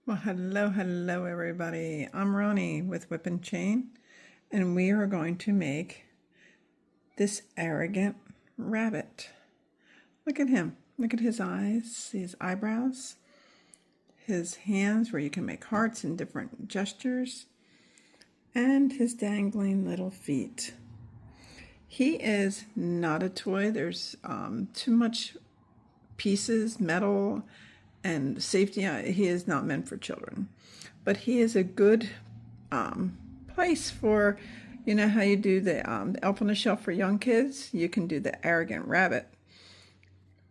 Well, hello everybody. I'm Ronnie with Whip and Chain, and we are going to make this arrogant rabbit. Look at him. Look at his eyes, his eyebrows, his hands where you can make hearts and different gestures, and his dangling little feet. He is not a toy. There's too much pieces, metal, and safety. He is not meant for children, but he is a good place for, you know how you do the elf on the shelf for young kids. You can do the arrogant rabbit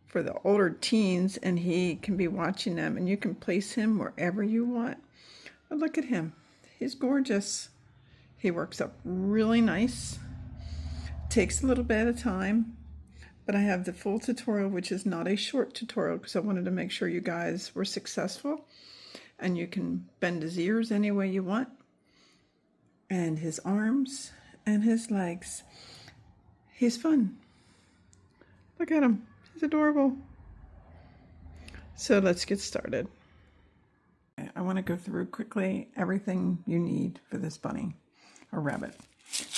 for the older teens, and he can be watching them, and you can place him wherever you want. But look at him. He's gorgeous. He works up really nice. Takes a little bit of time, but I have the full tutorial, which is not a short tutorial because I wanted to make sure you guys were successful, and you can bend his ears any way you want, and his arms and his legs. He's fun. Look at him. He's adorable. So let's get started. I want to go through quickly everything you need for this bunny or rabbit.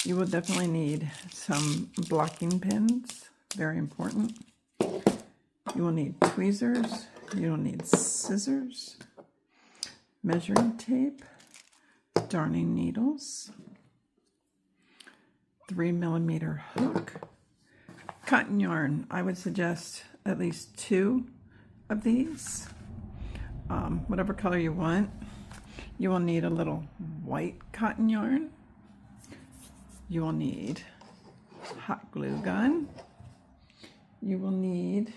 You will definitely need some blocking pins. Very important. You will need tweezers. You will need scissors, measuring tape, darning needles, 3mm hook, cotton yarn. I would suggest at least 2 of these, whatever color you want. You will need a little white cotton yarn. You will need hot glue gun. You will need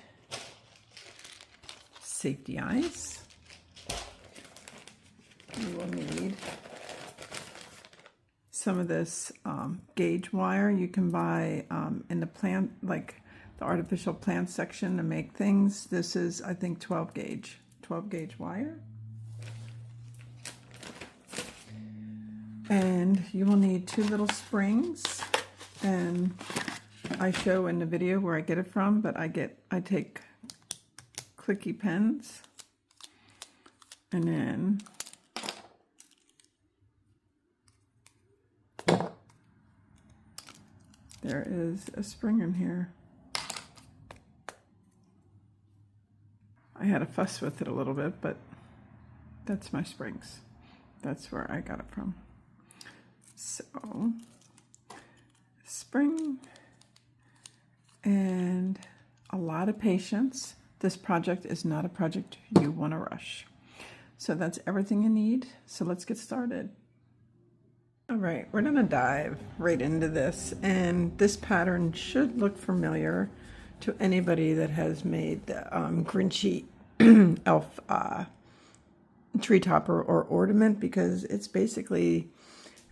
safety eyes. You will need some of this gauge wire you can buy in the plant, like the artificial plant section to make things. This is, I think, 12 gauge wire. And you will need 2 little springs, and I show in the video where I get it from, but I take clicky pens, and then there is a spring in here. I had a fuss with it a little bit, but that's my springs. That's where I got it from. So, spring and a lot of patience. This project is not a project you want to rush. So that's everything you need. So let's get started. All right, we're gonna dive right into this, and this pattern should look familiar to anybody that has made the Grinchy elf tree topper or ornament, because it's basically,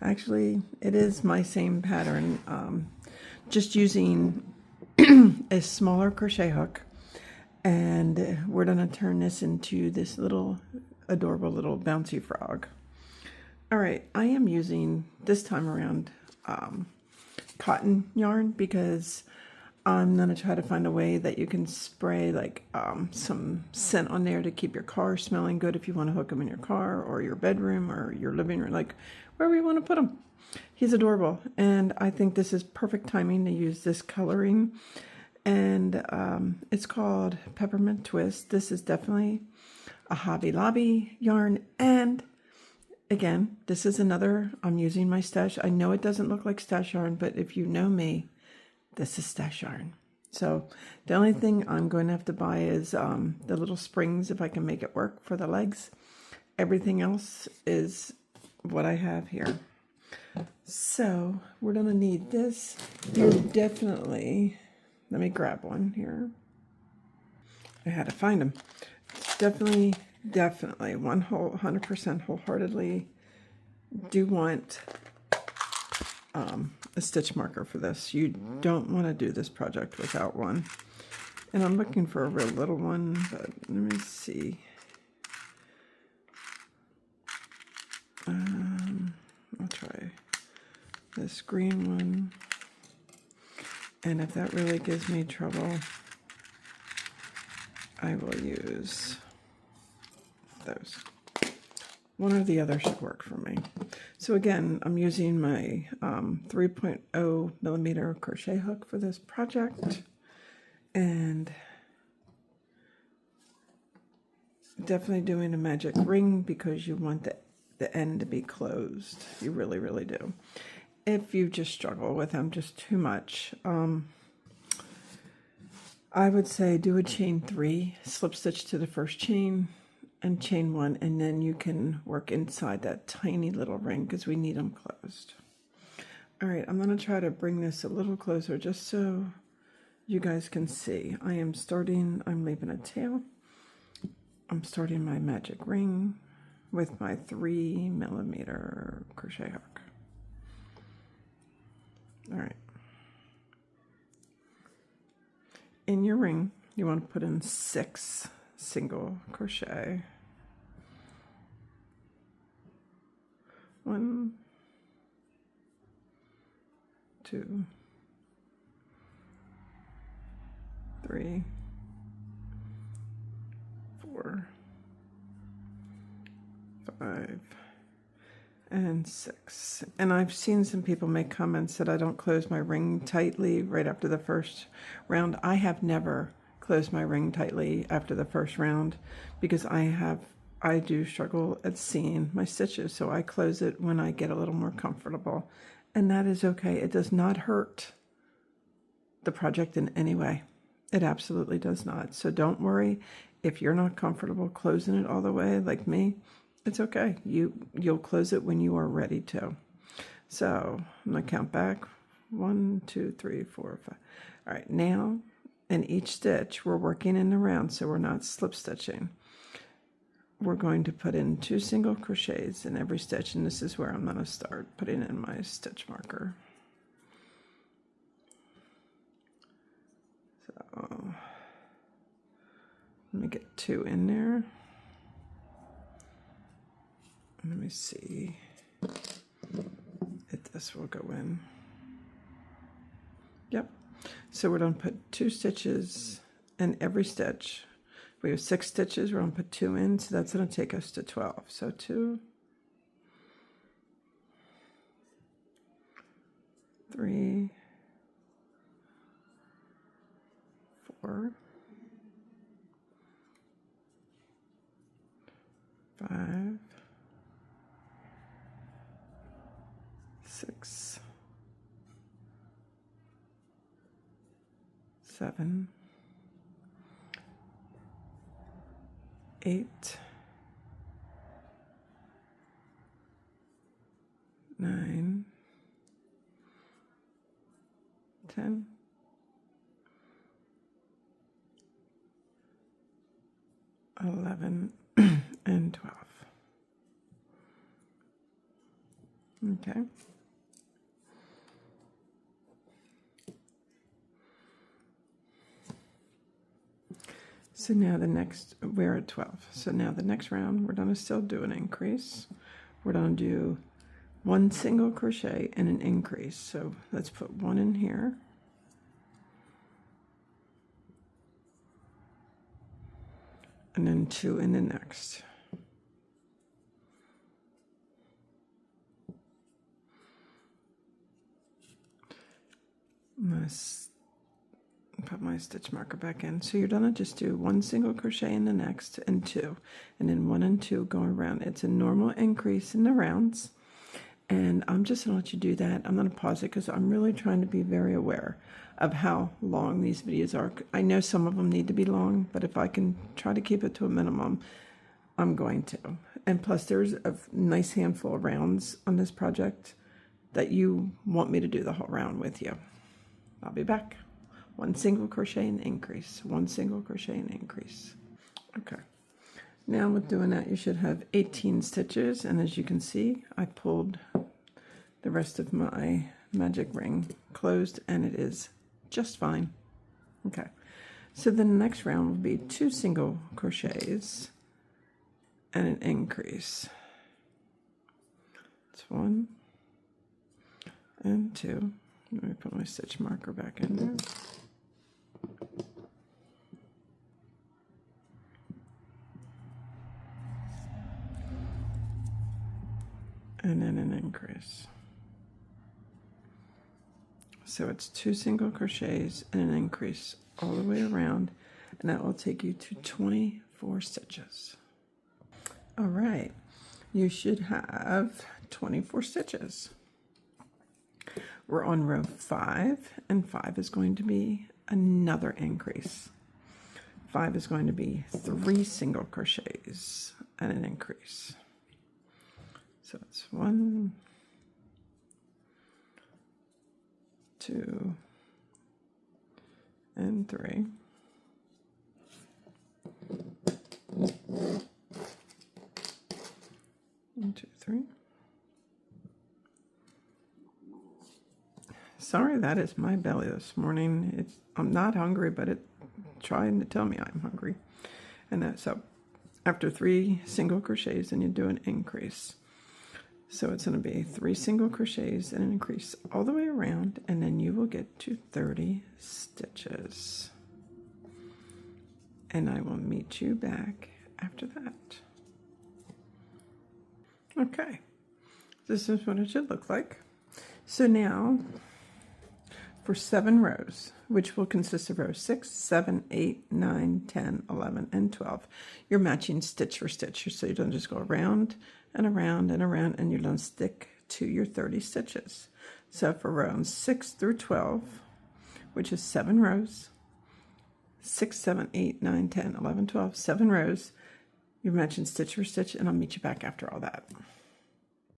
actually, it is my same pattern, just using a smaller crochet hook, and we're going to turn this into this little adorable little bouncy frog. All right, I am using this time around cotton yarn because I'm going to try to find a way that you can spray like some scent on there to keep your car smelling good if you want to hook them in your car or your bedroom or your living room, like wherever you want to put them. He's adorable, and I think this is perfect timing to use this coloring, and it's called Peppermint Twist. This is definitely a Hobby Lobby yarn, and again, this is another, I'm using my stash. I know it doesn't look like stash yarn, but if you know me, this is stash yarn. So the only thing I'm going to have to buy is the little springs, if I can make it work, for the legs. Everything else is what I have here. So we're going to need this. You definitely, let me grab one here. I had to find them. Definitely 100% wholeheartedly do want a stitch marker for this. You don't want to do this project without one. And I'm looking for a real little one, but let me see. I'll try this green one. And if that really gives me trouble, I will use those. One or the other should work for me. So again, I'm using my 3.0 millimeter crochet hook for this project, and definitely doing a magic ring because you want the end to be closed. You really, really do. If you just struggle with them just too much, I would say do a chain 3, slip stitch to the first chain, and chain 1, and then you can work inside that tiny little ring because we need them closed. All right, I'm going to try to bring this a little closer just so you guys can see. I'm leaving a tail. I'm starting my magic ring with my 3 millimeter crochet hook. All right. In your ring, you want to put in 6 single crochet. 1, 2, 3, 4, 5, and 6. And I've seen some people make comments that I don't close my ring tightly right after the first round. I have never closed my ring tightly after the first round because I do struggle at seeing my stitches, so I close it when I get a little more comfortable, and that is okay. It does not hurt the project in any way. It absolutely does not. So don't worry if you're not comfortable closing it all the way like me. It's okay. You'll close it when you are ready to. So I'm gonna count back. 1, 2, 3, 4, 5. All right, now in each stitch we're working in the round, so we're not slip stitching. We're going to put in 2 single crochets in every stitch, and this is where I'm going to start putting in my stitch marker. So let me get 2 in there. Let me see if this will go in. Yep. So we're going to put 2 stitches in every stitch. We have 6 stitches. We're going to put 2 in, so that's going to take us to 12. So 2, 3, 4, 5, 6, 7, 8, 9, 10, 11, and 12. Okay. So now we're at 12. So now the next round, we're going to still do an increase. We're going to do 1 single crochet and an increase. So let's put 1 in here. And then 2 in the next. I'm going to put my stitch marker back in. So you're gonna just do 1 single crochet in the next and 2, and then 1 and 2 going around. It's a normal increase in the rounds, and I'm just gonna let you do that. I'm gonna pause it because I'm really trying to be very aware of how long these videos are. I know some of them need to be long, but if I can try to keep it to a minimum, I'm going to. And plus there's a nice handful of rounds on this project that you want me to do the whole round with you. I'll be back. 1 single crochet and increase, 1 single crochet and increase. Okay, now with doing that you should have 18 stitches, and as you can see I pulled the rest of my magic ring closed and it is just fine. Okay, so the next round will be 2 single crochets and an increase. It's 1 and 2. Let me put my stitch marker back in there. So it's 2 single crochets and an increase all the way around, and that will take you to 24 stitches. All right, you should have 24 stitches. We're on row 5, and 5 is going to be another increase. 5 is going to be 3 single crochets and an increase. So it's 1, 2, and 3. One, two, three. Sorry, that is my belly this morning. I'm not hungry, but it's trying to tell me I'm hungry. And so after 3 single crochets, then you do an increase. So it's going to be 3 single crochets and an increase all the way around, and then you will get to 30 stitches. And I will meet you back after that. Okay, this is what it should look like. So now, for 7 rows, which will consist of rows 6, 7, 8, 9, 10, 11, and 12, you're matching stitch for stitch. So you don't just go around and around and around, and you don't stick to your 30 stitches. So for rows 6 through 12, which is 7 rows, 6, 7, 8, 9, 10, 11, 12, 7 rows, you're matching stitch for stitch, and I'll meet you back after all that.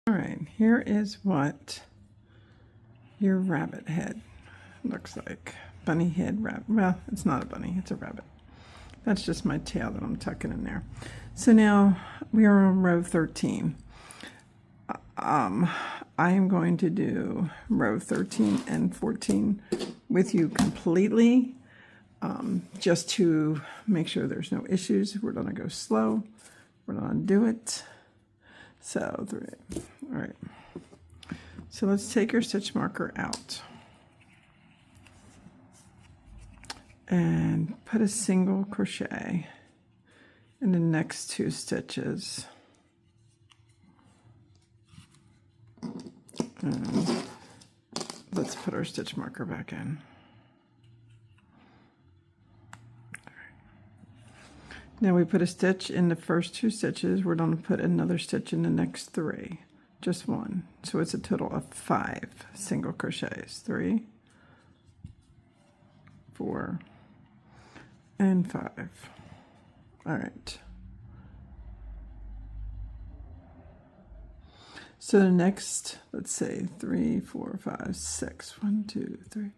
All right, here is what your rabbit head looks like. Bunny head rabbit. Well, it's not a bunny, it's a rabbit. That's just my tail that I'm tucking in there. So now we are on row 13. I am going to do row 13 and 14 with you completely, just to make sure there's no issues. We're going to go slow. We're going to do it. So 3. All right. So let's take your stitch marker out and put a single crochet in the next 2 stitches. And let's put our stitch marker back in. Now we put a stitch in the first 2 stitches. We're going to put another stitch in the next 3. Just 1. So it's a total of 5 single crochets. 3, 4, and 5. All right. So the next, let's say 3, 4, 5, 6. 1, 2, 3.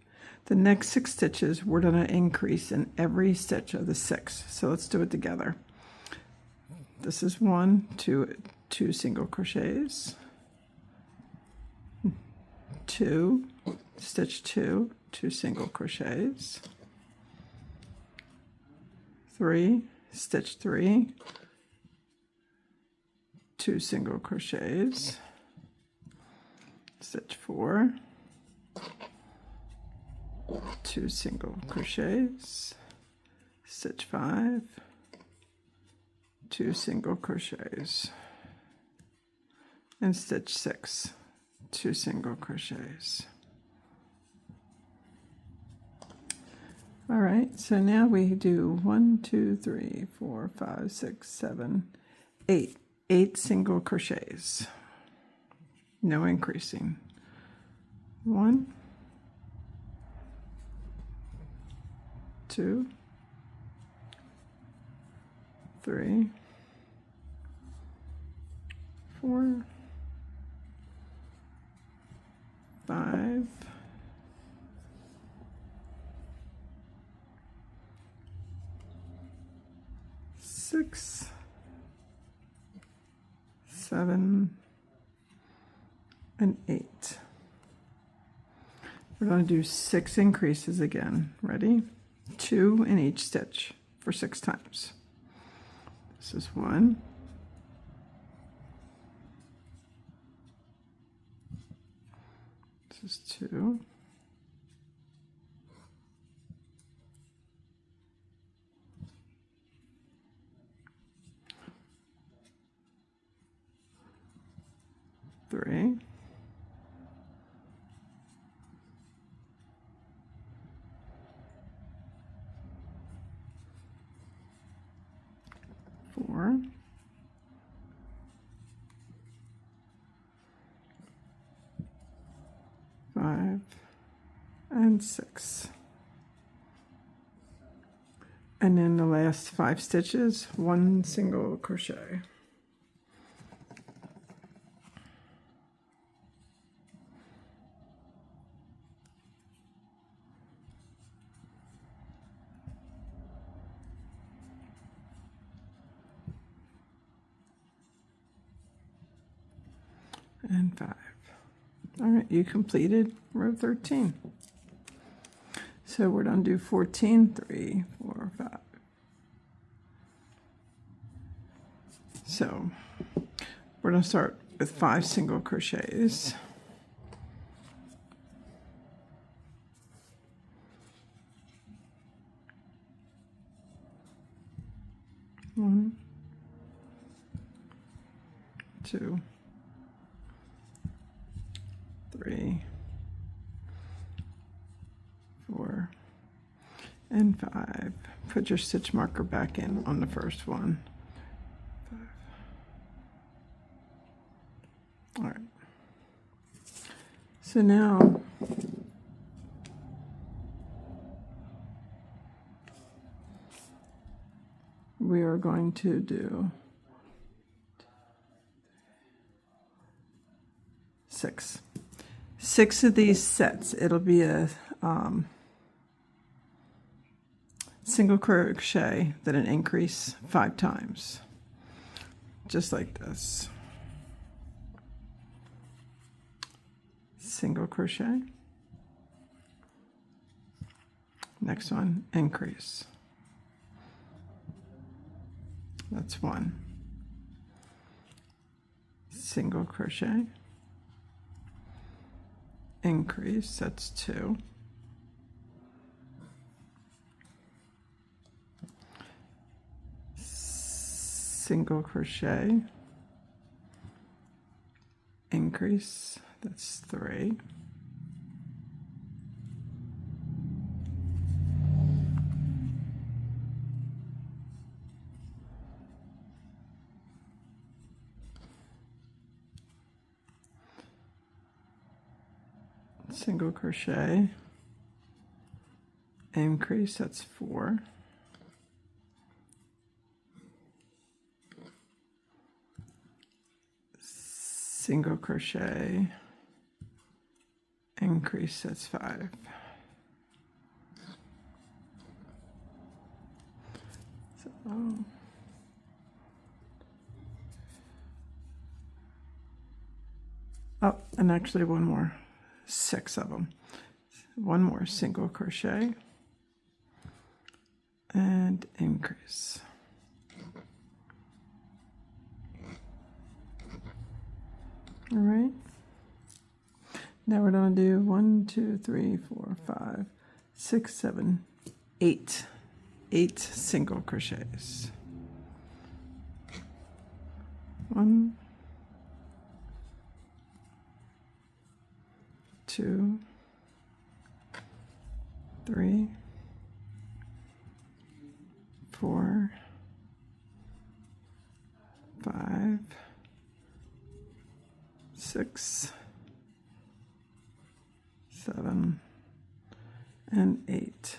The next 6 stitches, we're going to increase in every stitch of the 6. So let's do it together. This is 1, 2 single crochets, 2, stitch 2, 2 single crochets, 3, stitch 3, 2 single crochets, stitch 4, 2 single crochets, stitch 5, 2 single crochets, and stitch 6, 2 single crochets. All right, so now we do 1, 2, 3, 4, 5, 6, 7, 8. 8 single crochets. No increasing. 1, 2, 3, 4, 5, 6, 7, and 8. We're going to do 6 increases again. Ready? 2 in each stitch for 6 times. This is 1. This is 2. Three, 4, 5, and 6. And then the last 5 stitches, 1 single crochet. And 5. All right, you completed row 13. So we're going to do 14, 3, 4, 5. So we're going to start with 5 single crochets. One, 2, 3, 4, and 5. Put your stitch marker back in on the first one. 5. All right. So now we are going to do 6. 6 of these sets. It'll be a single crochet, then an increase 5 times, just like this. Single crochet. Next one, increase. That's 1. Single crochet. Increase, that's 2. Single crochet. Increase, that's 3. Single crochet, increase, that's 4. Single crochet, increase, that's 5. So, oh, and actually one more. 6 of them. One more single crochet and increase. All right. Now we're going to do 1, 2, 3, 4, 5, 6, 7, 8. 8 single crochets. 1, 2, 3, 4, 5, 6, 7, and 8.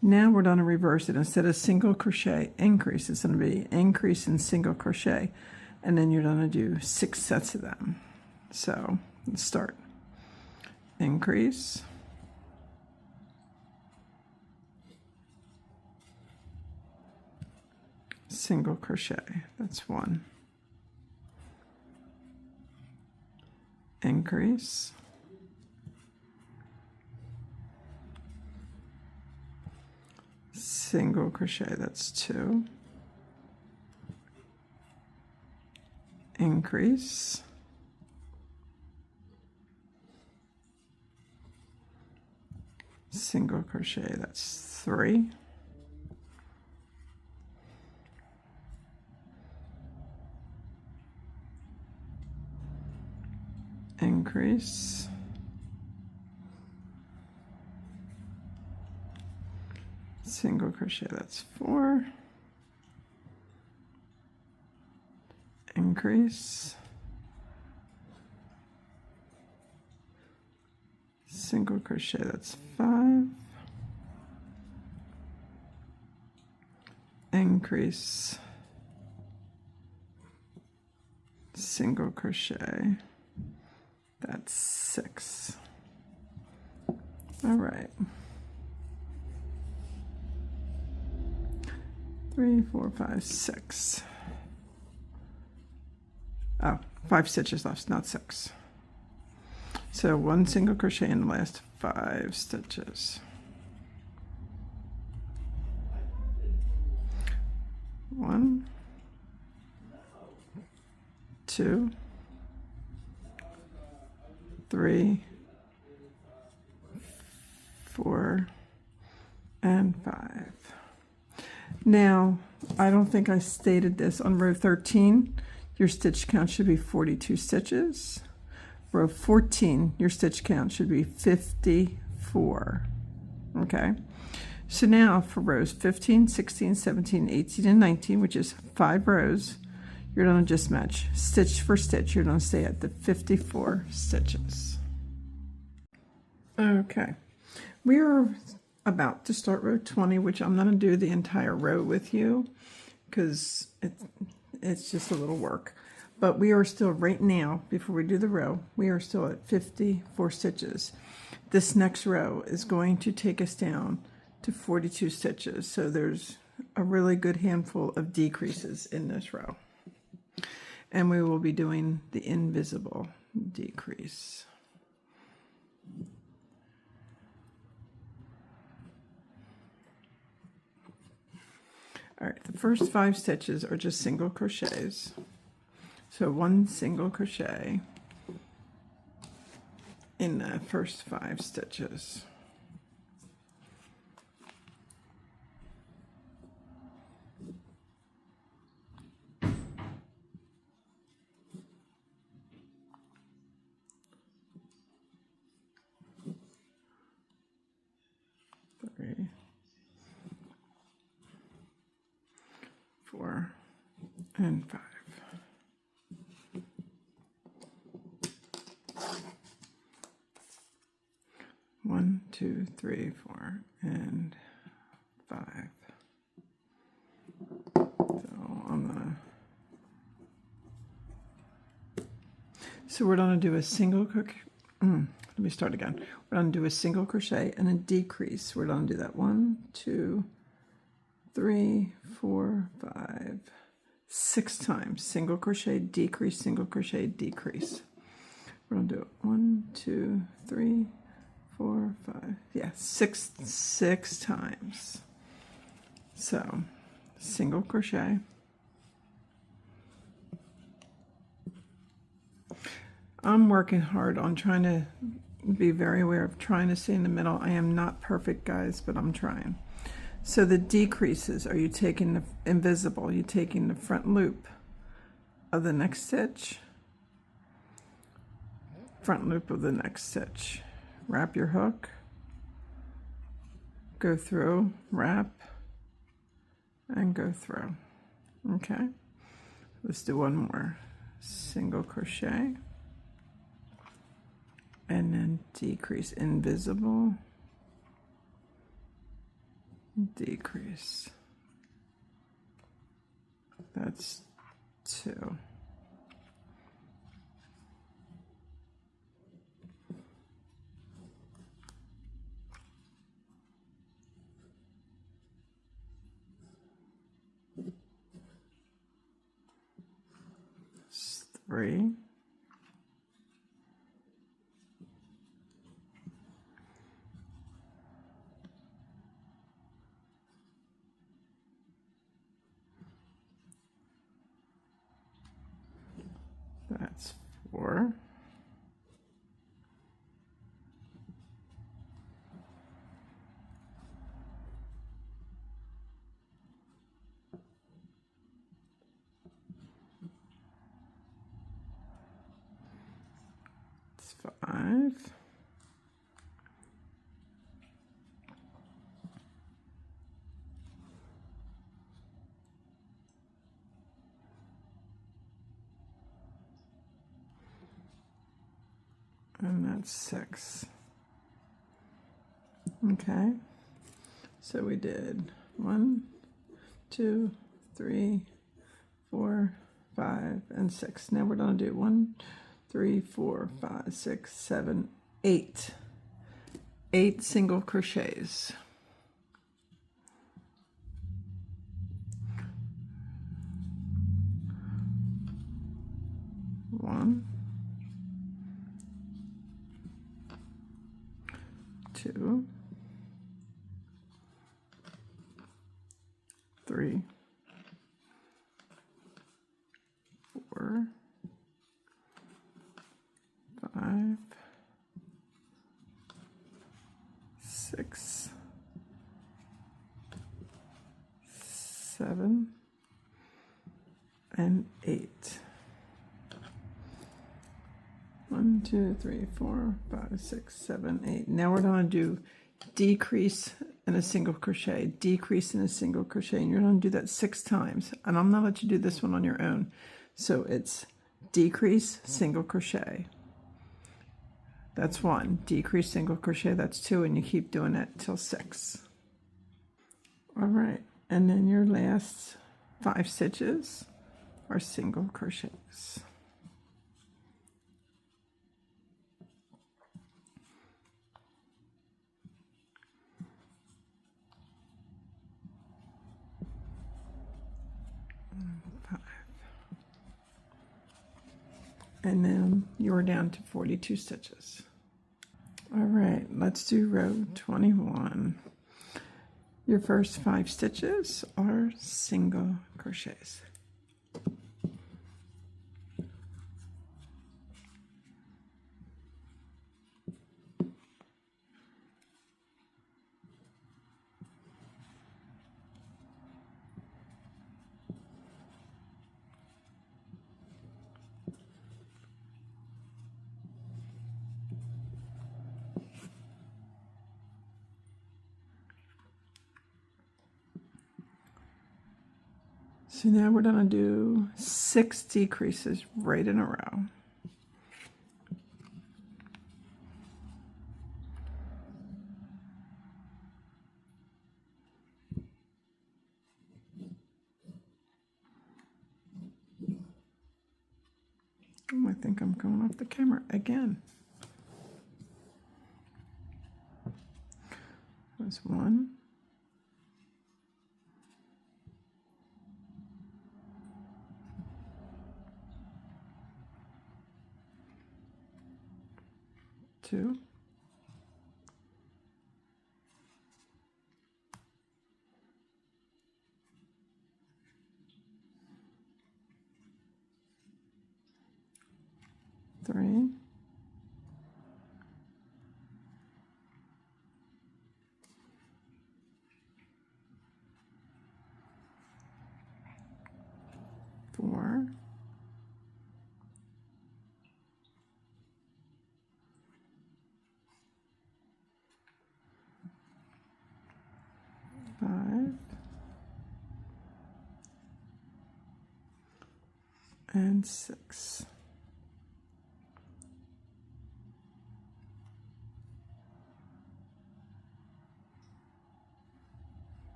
Now we're going to reverse it. Instead of single crochet increase, it's going to be increase in single crochet, and then you're going to do 6 sets of them. So let's start. Increase, single crochet, that's 1. Increase, single crochet, that's 2. Increase, single crochet, that's 3. Increase, single crochet, that's 4, increase, single crochet, that's 5, increase, single crochet, that's 6. All right. 3, 4, 5, 6. Oh, 5 stitches left, not 6. So 1 single crochet in the last 5 stitches. 1, 2, 3, 4, and 5. Now, I don't think I stated this on row 13. Your stitch count should be 42 stitches. Row 14, your stitch count should be 54. Okay? So now for rows 15, 16, 17, 18, and 19, which is 5 rows, you're going to just match stitch for stitch. You're going to stay at the 54 stitches. Okay. We are about to start row 20, which I'm going to do the entire row with you because it's just a little work. But we are still right now, before we do the row, we are still at 54 stitches. This next row is going to take us down to 42 stitches. So there's a really good handful of decreases in this row. And we will be doing the invisible decrease. All right, the first 5 stitches are just single crochets. So 1 single crochet in the first 5 stitches. Three, 4, and 5. One, 2, 3, 4, and 5. So we're going to do a single crochet. Let me start again. We're going to do a single crochet and a decrease. We're going to do that 1, 2, 3, 4, 5, 6 times. Single crochet, decrease, single crochet, decrease. We're going to do it 1, 2, 3, 4, 5. Yeah, six times. So, single crochet. I'm working hard on trying to be very aware of trying to stay in the middle. I am not perfect, guys, but I'm trying. So the decreases, are you taking the invisible? You taking the front loop of the next stitch, front loop of the next stitch. Wrap your hook, go through, wrap, and go through. Okay, let's do one more. Single crochet, and then decrease, invisible, decrease. That's 2. That's 3. That's 4. It's 5. that's 6. Okay, so we did 1, 2, 3, 4, 5, and 6. Now we're going to do 1, 3, 4, 5, 6, 7, 8. 8 single crochets. 1, 2, 3, 4, 5, 6, 7, and 8. 1, 2, 3, 4, 5, 6, 7, 8. Now we're going to do decrease in a single crochet, decrease in a single crochet, and you're going to do that 6 times. And I'm going to let you do this one on your own. So it's decrease, single crochet. That's 1. Decrease, single crochet, that's 2, and you keep doing it till 6. All right, and then your last 5 stitches are single crochets. And then you're down to 42 stitches. All right, let's do row 21. Your first 5 stitches are single crochets. So now we're going to do 6 decreases right in a row. Oh, I think I'm going off the camera again. That's 1. 2. 3. 4. 5. And 6.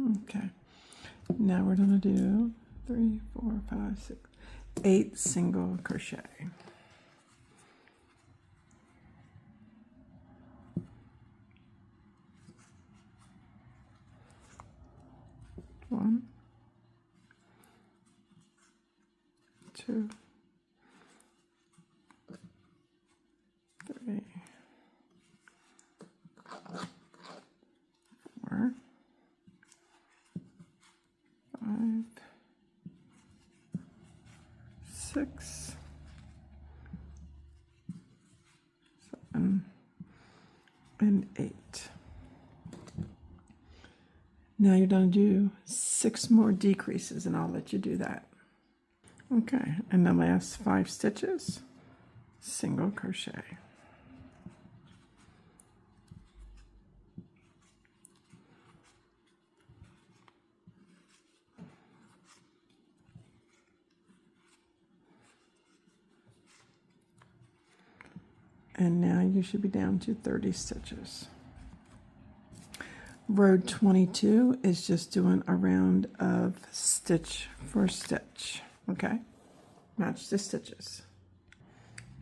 Okay, now we're going to do 3, 4, 5, 6, 8 single crochet. One, 2, 3, 4, 5, 6, 7, and 8. Now you're going to do 6 more decreases, and I'll let you do that. Okay, and the last 5 stitches, single crochet. And now you should be down to 30 stitches. Row 22 is just doing a round of stitch for stitch. Okay, match the stitches.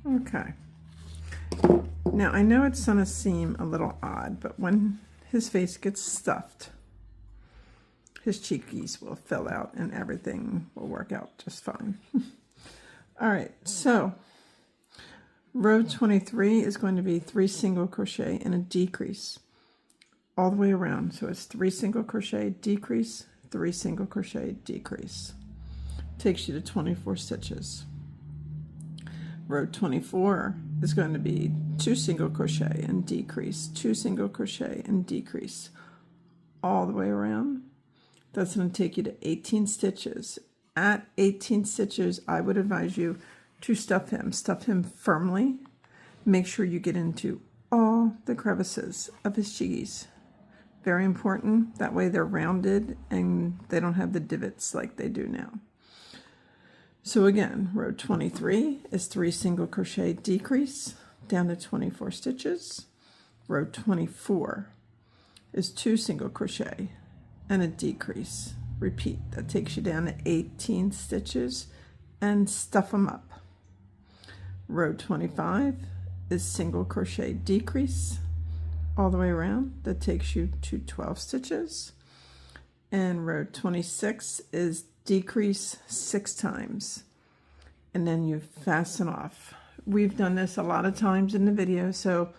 Okay, now I know it's gonna seem a little odd, but when his face gets stuffed, his cheekies will fill out and everything will work out just fine. All right, so row 23 is going to be 3 single crochet and a decrease all the way around. So it's 3 single crochet, decrease, 3 single crochet, decrease. Takes you to 24 stitches. Row 24 is going to be 2 single crochet and decrease, 2 single crochet and decrease all the way around. That's going to take you to 18 stitches. At 18 stitches, I would advise you to stuff him firmly. Make sure you get into all the crevices of his cheeks. Very important. That way they're rounded and they don't have the divots like they do now. So again, row 23 is 3 single crochet, decrease, down to 24 stitches. Row 24 is 2 single crochet and a decrease. Repeat. That takes you down to 18 stitches and stuff them up. Row 25 is single crochet, decrease all the way around. That takes you to 12 stitches. And row 26 is decrease 6 times. And then you fasten off. We've done this a lot of times in the video, so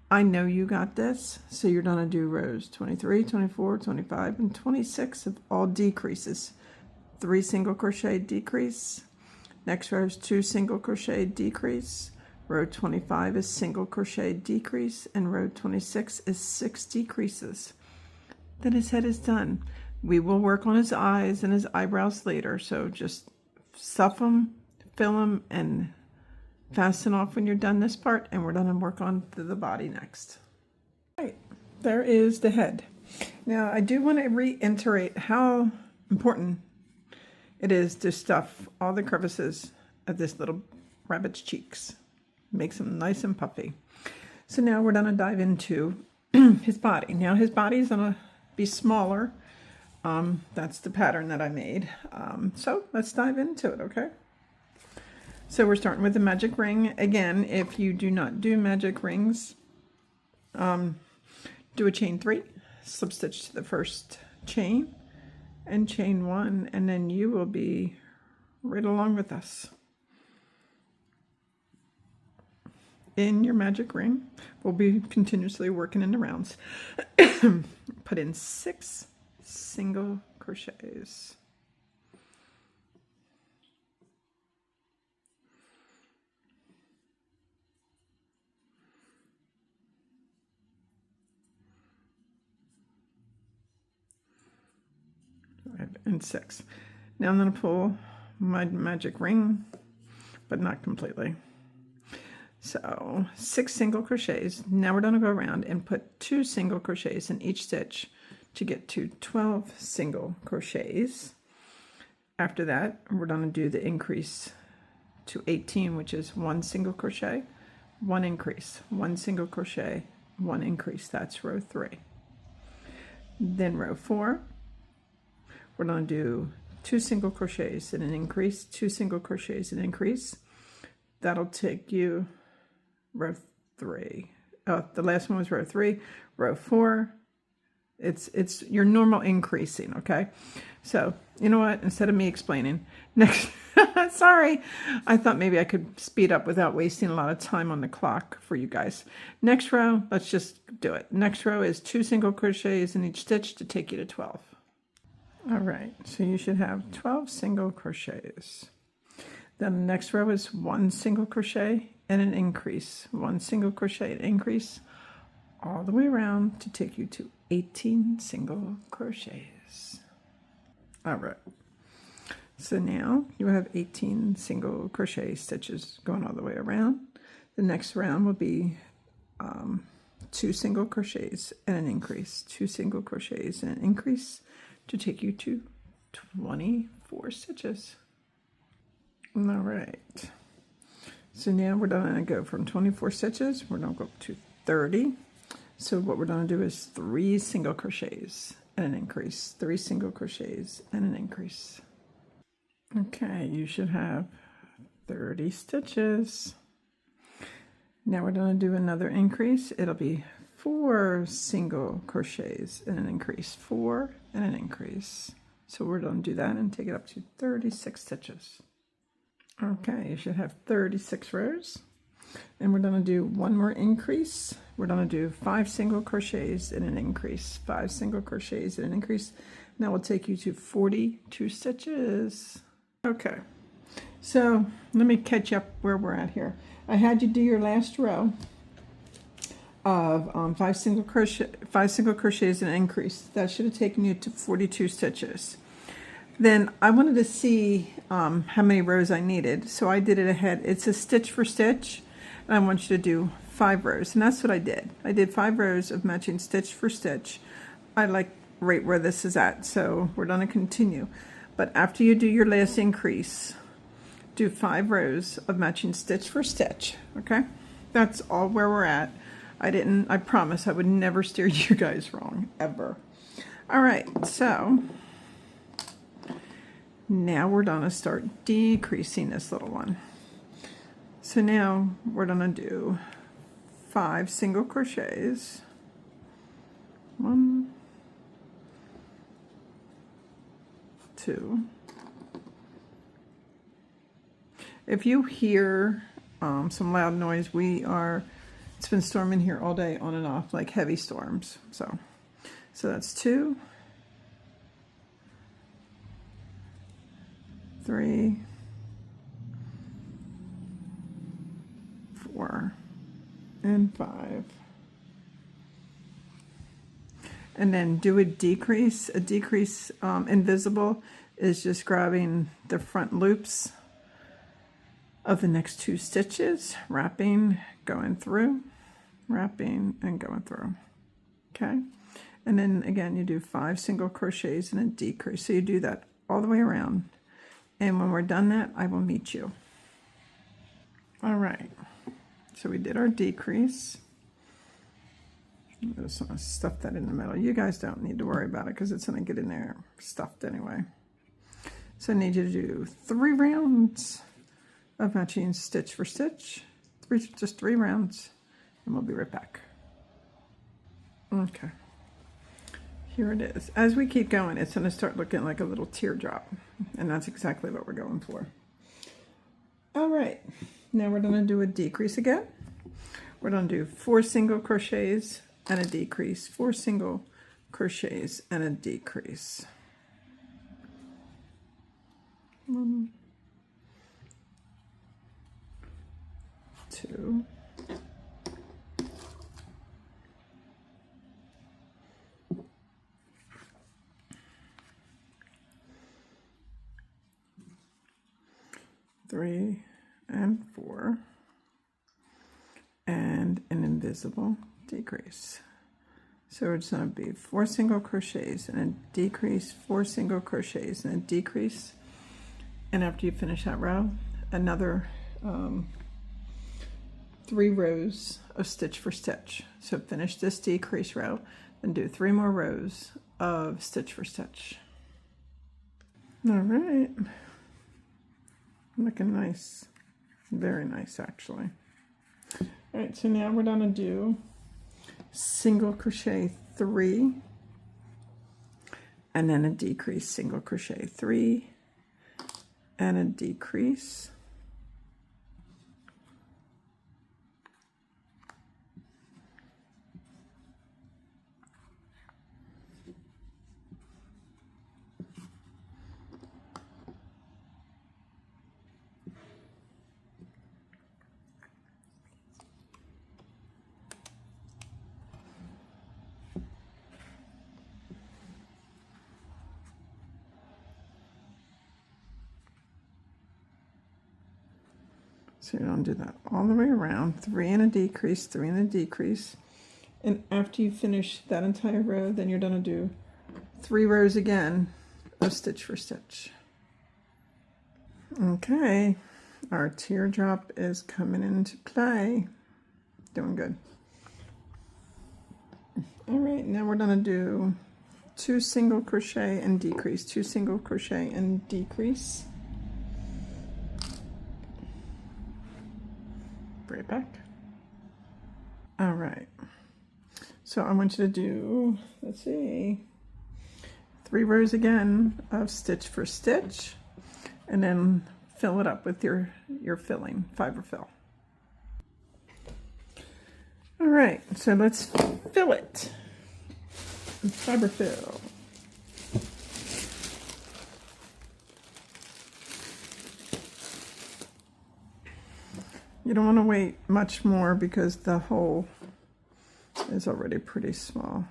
I know you got this. So you're going to do rows 23, 24, 25, and 26 of all decreases. 3 single crochet, decrease. Next row is 2 single crochet, decrease. Row 25 is single crochet, decrease, and row 26 is 6 decreases. Then his head is done. We will work on his eyes and his eyebrows later, so just stuff them, fill them, and fasten off when you're done this part, and we're going to work on the body next. All right, there is the head. Now I do want to reiterate how important it is to stuff all the crevices of this little rabbit's cheeks. Makes them nice and puffy. So now we're going to dive into his body. Now his body is going to be smaller. That's the pattern that I made. So let's dive into it, okay? So we're starting with the magic ring. Again, if you do not do magic rings, do a chain 3, slip stitch to the first chain, and chain 1, and then you will be right along with us. In your magic ring, we'll be continuously working in the rounds. Put in 6 single crochets. And 6. Now I'm going to pull my magic ring, but not completely. So 6 single crochets. Now we're going to go around and put 2 single crochets in each stitch to get to 12 single crochets. After that, we're going to do the increase to 18, which is 1 single crochet, 1 increase, 1 single crochet, 1 increase. That's row 3. Then row 4, we're going to do 2 single crochets and an increase, 2 single crochets and increase. That'll take you row 3. The last one was row 3. Row 4, it's your normal increasing, okay? So you know what, instead of me explaining next sorry, I thought maybe I could speed up without wasting a lot of time on the clock for you guys. Next row, let's just do it. Next row is 2 single crochets in each stitch to take you to 12. All right, so you should have 12 single crochets. Then the next row is 1 single crochet and an increase, 1 single crochet and increase all the way around to take you to 18 single crochets. All right, so now you have 18 single crochet stitches going all the way around. The next round will be 2 single crochets and an increase, 2 single crochets and an increase to take you to 24 stitches. All right, So now we're going to go from 24 stitches, we're going to go up to 30. So what we're going to do is 3 single crochets and an increase, 3 single crochets and an increase. Okay, you should have 30 stitches. Now we're going to do another increase. It'll be 4 single crochets and an increase, 4 and an increase. So we're going to do that and take it up to 36 stitches. Okay, you should have 36 rows. And we're going to do one more increase. We're going to do 5 single crochets and an increase, 5 single crochets and an increase. Now we'll take you to 42 stitches. Okay, so let me catch up where we're at here. I had you do your last row of 5 single crochets and an increase. That should have taken you to 42 stitches. Then I wanted to see how many rows I needed, so I did it ahead. It's a stitch for stitch, and I want you to do 5 rows, and that's what I did. I did 5 rows of matching stitch for stitch. I like right where this is at, so we're going to continue. But after you do your last increase, do 5 rows of matching stitch for stitch, okay? That's all where we're at. I promise I would never steer you guys wrong, ever. All right, so now we're going to start decreasing this little one. So now we're going to do 5 single crochets. 1, 2. If you hear some loud noise, it's been storming here all day on and off, like heavy storms. So that's 2, 3, 4, and 5. And then do a decrease. A decrease invisible is just grabbing the front loops of the next 2 stitches, wrapping, going through, wrapping, and going through. Okay, and then again you do 5 single crochets and a decrease. So you do that all the way around, and when we're done that, I will meet you. All right, so we did our decrease. I'm just going to stuff that in the middle. You guys don't need to worry about it because it's going to get in there stuffed anyway. So I need you to do 3 rounds of matching stitch for stitch, just 3 rounds, and we'll be right back. Okay, here it is. As we keep going, it's going to start looking like a little teardrop, and that's exactly what we're going for. All right, now we're going to do a decrease again. We're going to do 4 single crochets and a decrease, 4 single crochets and a decrease. 1, 2, 3 and 4, and an invisible decrease. So it's going to be 4 single crochets and a decrease, 4 single crochets and a decrease. And after you finish that row, another 3 rows of stitch for stitch. So finish this decrease row and do 3 more rows of stitch for stitch. All right, looking nice, very nice actually. All right, so now we're going to do single crochet 3 and then a decrease, single crochet 3 and a decrease, so you're going to do that all the way around, 3 and a decrease, 3 and a decrease. And after you finish that entire row, then you're going to do 3 rows again of stitch for stitch. Okay, Our teardrop is coming into play. Doing good. All right, now we're gonna do 2 single crochet and decrease, 2 single crochet and decrease. Right back. All right, so I want you to do, let's see, 3 rows again of stitch for stitch, and then fill it up with your filling, fiber fill. All right, so let's fill it. Fiber fill. You don't want to wait much more because the hole is already pretty small.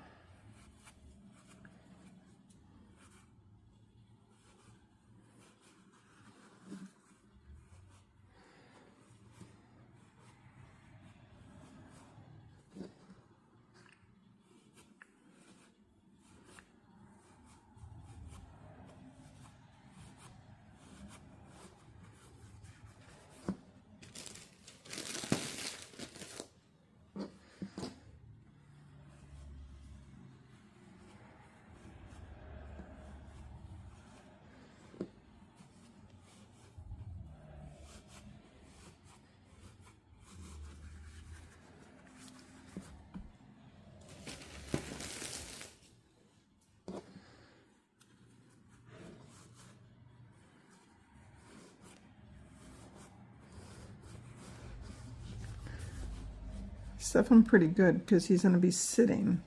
Stuff him pretty good because he's going to be sitting.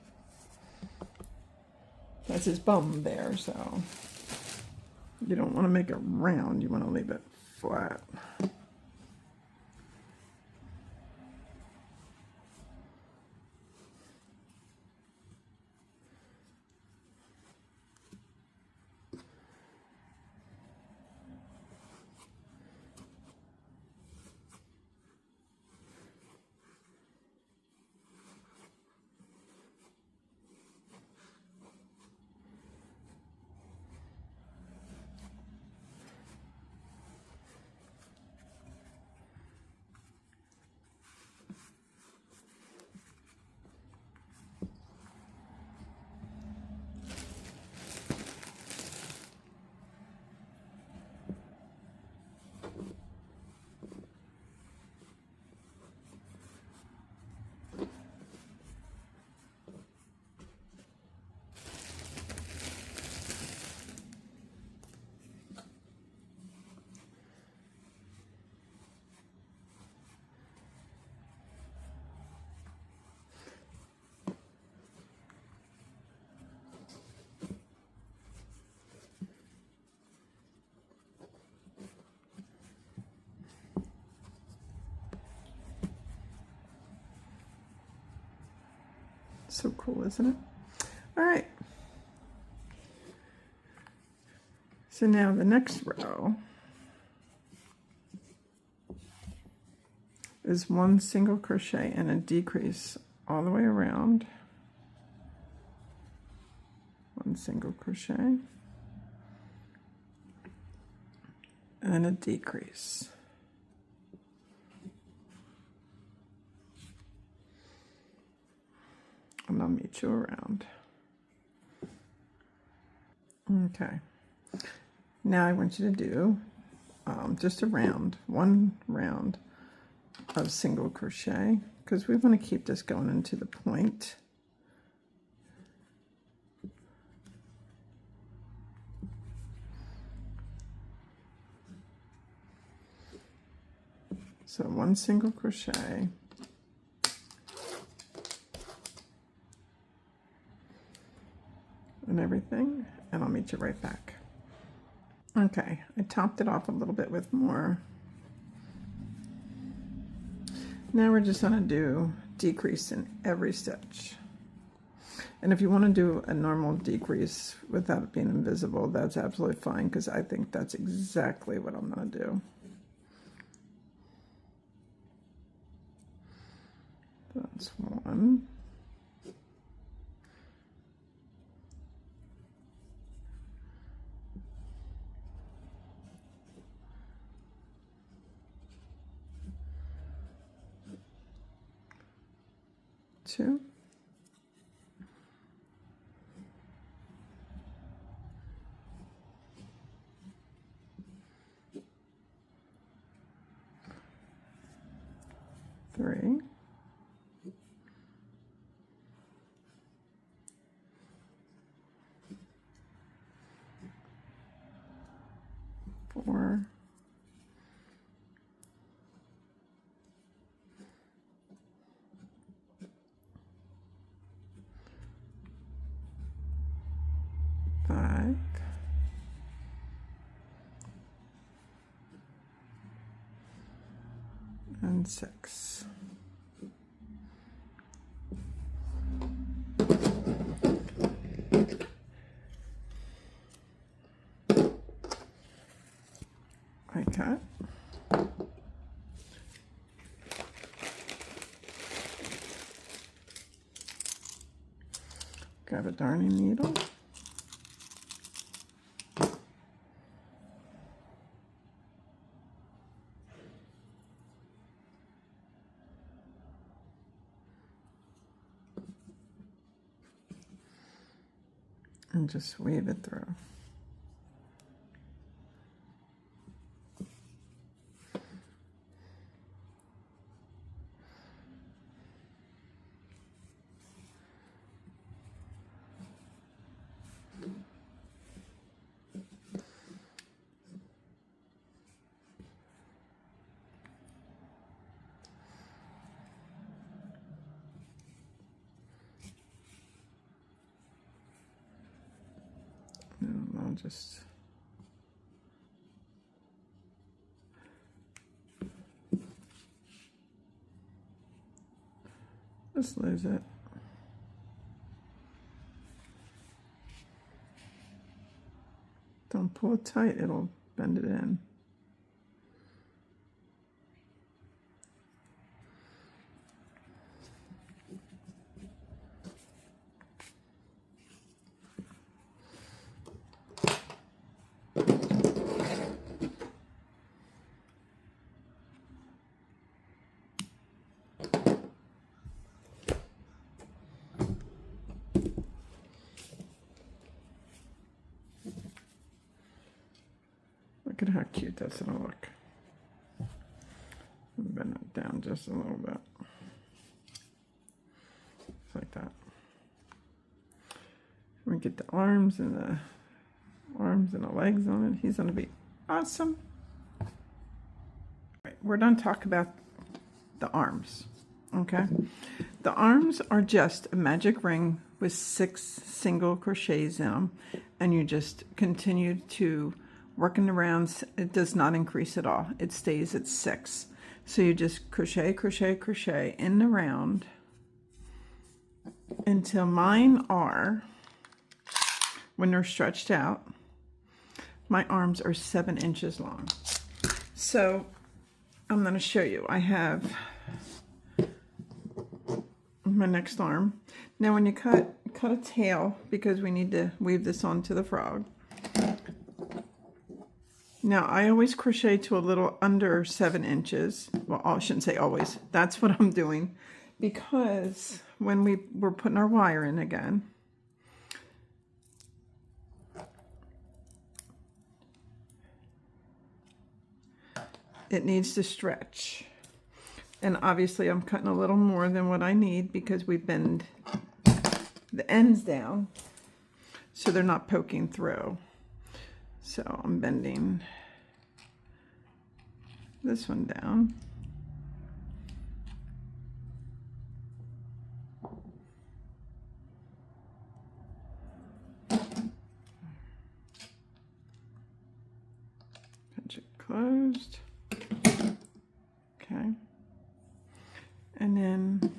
That's his bum there, so you don't want to make it round. You want to leave it flat. So cool, isn't it? All right. So now the next row is 1 single crochet and a decrease all the way around. 1 single crochet and a decrease. And I'll meet you around. Okay. Now I want you to do just a round, 1 round of single crochet, because we want to keep this going into the point. So 1 single crochet. And everything, and I'll meet you right back. Okay, I topped it off a little bit with more. Now we're just going to do decrease in every stitch. And if you want to do a normal decrease without it being invisible, that's absolutely fine, because I think that's exactly what I'm going to do. That's 1. 2, 3, 4, 5, and 6. Okay. Grab a darning needle. And just weave it through. And I'll just lose it. Don't pull it tight, it'll bend it in. Look at how cute that's gonna look. Bend it down just a little bit. Just like that. We get the arms and the legs on it. He's gonna be awesome. Right, we're done talking about the arms. Okay. The arms are just a magic ring with 6 single crochets in them, and you just continue to working the rounds. It does not increase at all. It stays at 6. So you just crochet, crochet, crochet in the round until mine are, when they're stretched out, my arms are 7 inches long. So I'm going to show you. I have my next arm. Now when you cut a tail, because we need to weave this onto the frog. Now, I always crochet to a little under 7 inches. Well, I shouldn't say always. That's what I'm doing. Because when we were putting our wire in again, it needs to stretch. And obviously, I'm cutting a little more than what I need because we bend the ends down so they're not poking through. So I'm bending this one down. Pinch it closed. Okay. And then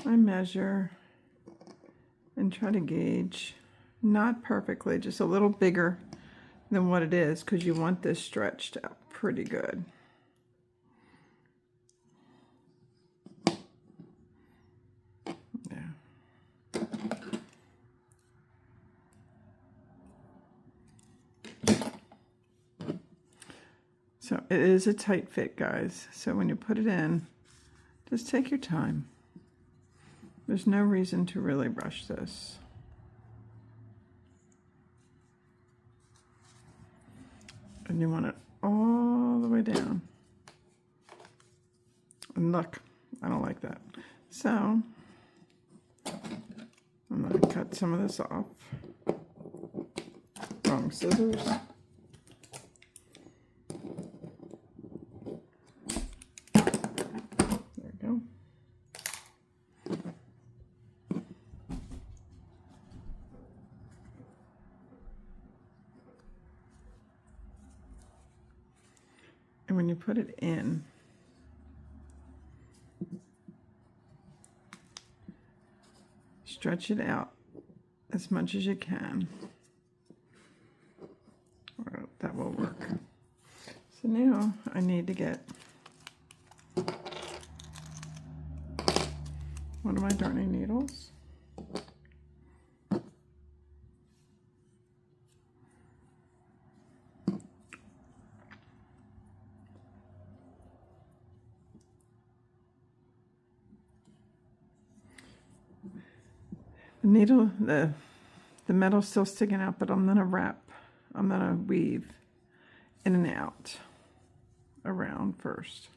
I measure and try to gauge. Not perfectly, just a little bigger than what it is, because you want this stretched out pretty good. Yeah. So it is a tight fit, guys. So when you put it in, just take your time. There's no reason to really rush this. And you want it all the way down. And look, I don't like that. So I'm going to cut some of this off. Wrong scissors. There we go. And when you put it in, stretch it out as much as you can. That will work. So now I need to get one of my darning needles. The needle, the metal's still sticking out, but I'm gonna weave in and out around first.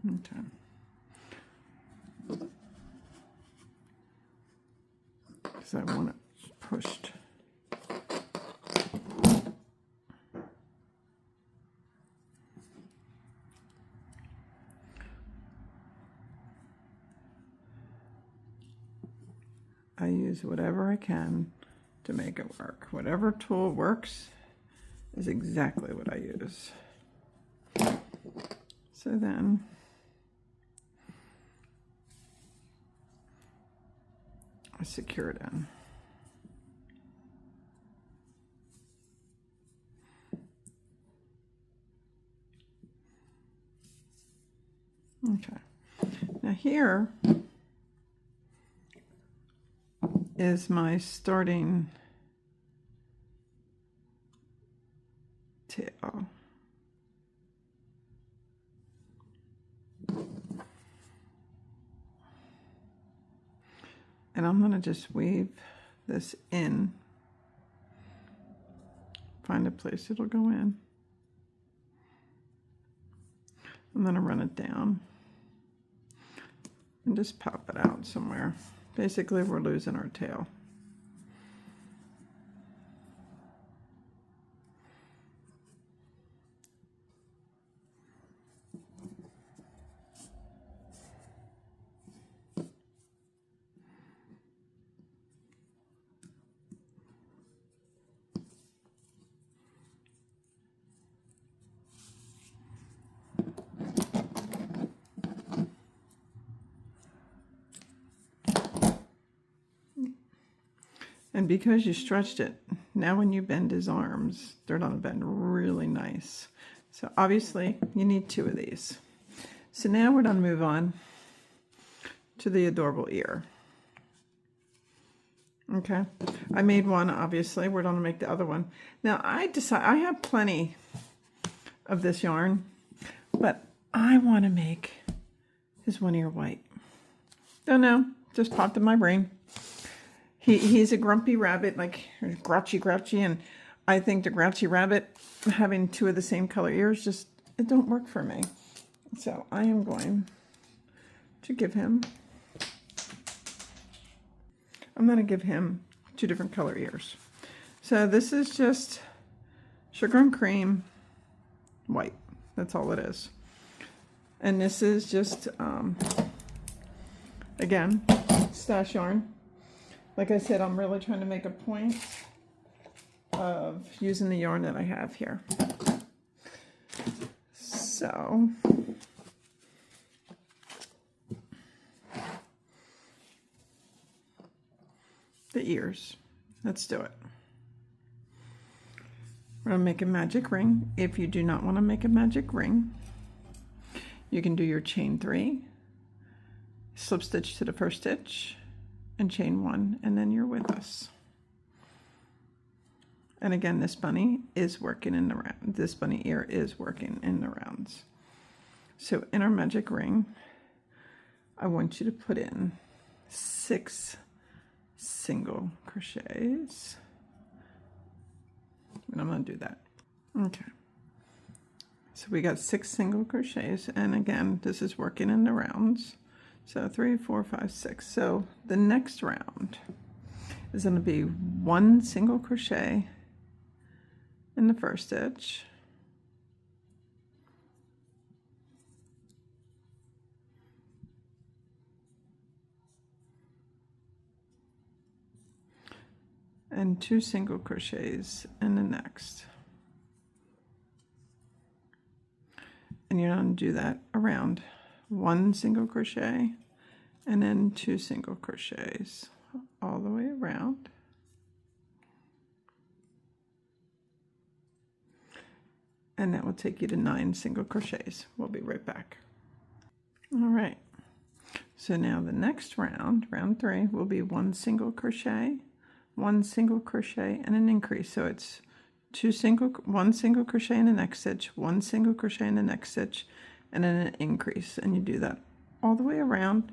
Okay. Because I want it pushed. I use whatever I can to make it work. Whatever tool works is exactly what I use. So then I secure it in. Okay. Now here is my starting tail. And I'm going to just weave this in. Find a place it'll go in. I'm going to run it down and just pop it out somewhere. Basically, we're losing our tail. And because you stretched it, now when you bend his arms, they're going to bend really nice. So obviously you need 2 of these. So now we're going to move on to the adorable ear. Okay, I made one, obviously. We're going to make the other one. Now I have plenty of this yarn, but I want to make his one ear white. Don't know, just popped in my brain. He's a grumpy rabbit, like grouchy, and I think the grouchy rabbit having 2 of the same color ears just, it don't work for me. So I am going to give him, I'm going to give him 2 different color ears. So this is just sugar and cream white. That's all it is. And this is just, again, stash yarn. Like I said, I'm really trying to make a point of using the yarn that I have here. So, the ears. Let's do it. We're going to make a magic ring. If you do not want to make a magic ring, you can do your chain 3, slip stitch to the first stitch, and chain 1, and then you're with us. And again, this bunny is working in the round. This bunny ear is working in the rounds. So in our magic ring, I want you to put in 6 single crochets. And I'm going to do that. Okay. So we got 6 single crochets, and again, this is working in the rounds. So 3, 4, 5, 6. So the next round is going to be 1 single crochet in the first stitch, and 2 single crochets in the next. And you're going to do that around 1 single crochet and then 2 single crochets all the way around. And that will take you to 9 single crochets. We'll be right back. All right. So now the next round, round 3, will be 1 single crochet, 1 single crochet, and an increase. So it's 1 single crochet in the next stitch, 1 single crochet in the next stitch, and then an increase. And you do that all the way around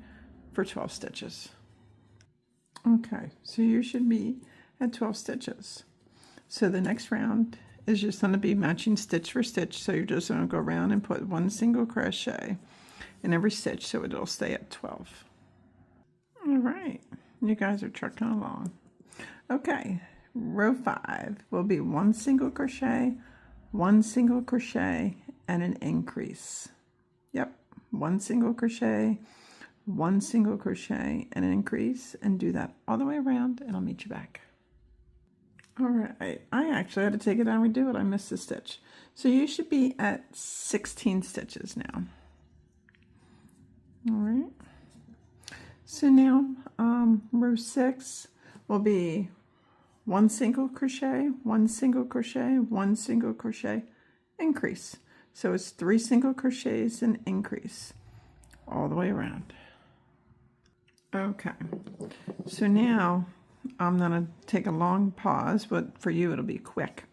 for 12 stitches. Okay, so you should be at 12 stitches. So the next round is just going to be matching stitch for stitch. So you're just going to go around and put 1 single crochet in every stitch so it'll stay at 12. All right, you guys are trucking along. Okay, row 5 will be 1 single crochet, 1 single crochet, and an increase. Yep, 1 single crochet, 1 single crochet, and an increase, and do that all the way around, and I'll meet you back. All right, I actually had to take it out and redo it. I missed a stitch. So you should be at 16 stitches now. All right. So now row 6 will be 1 single crochet, 1 single crochet, 1 single crochet, increase. So it's 3 single crochets and increase all the way around. Okay, so now I'm gonna take a long pause, but for you it'll be quick.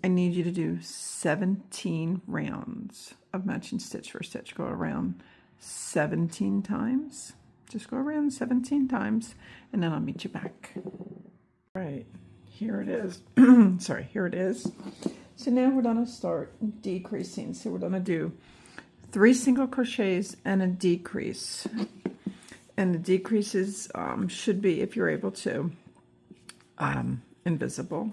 I need you to do 17 rounds of matching stitch for stitch. Go around 17 times. Just go around 17 times, and then I'll meet you back. Right, here it is. Sorry, here it is. So now we're gonna start decreasing. So we're gonna do 3 single crochets and a decrease. And the decreases should be, if you're able to, invisible.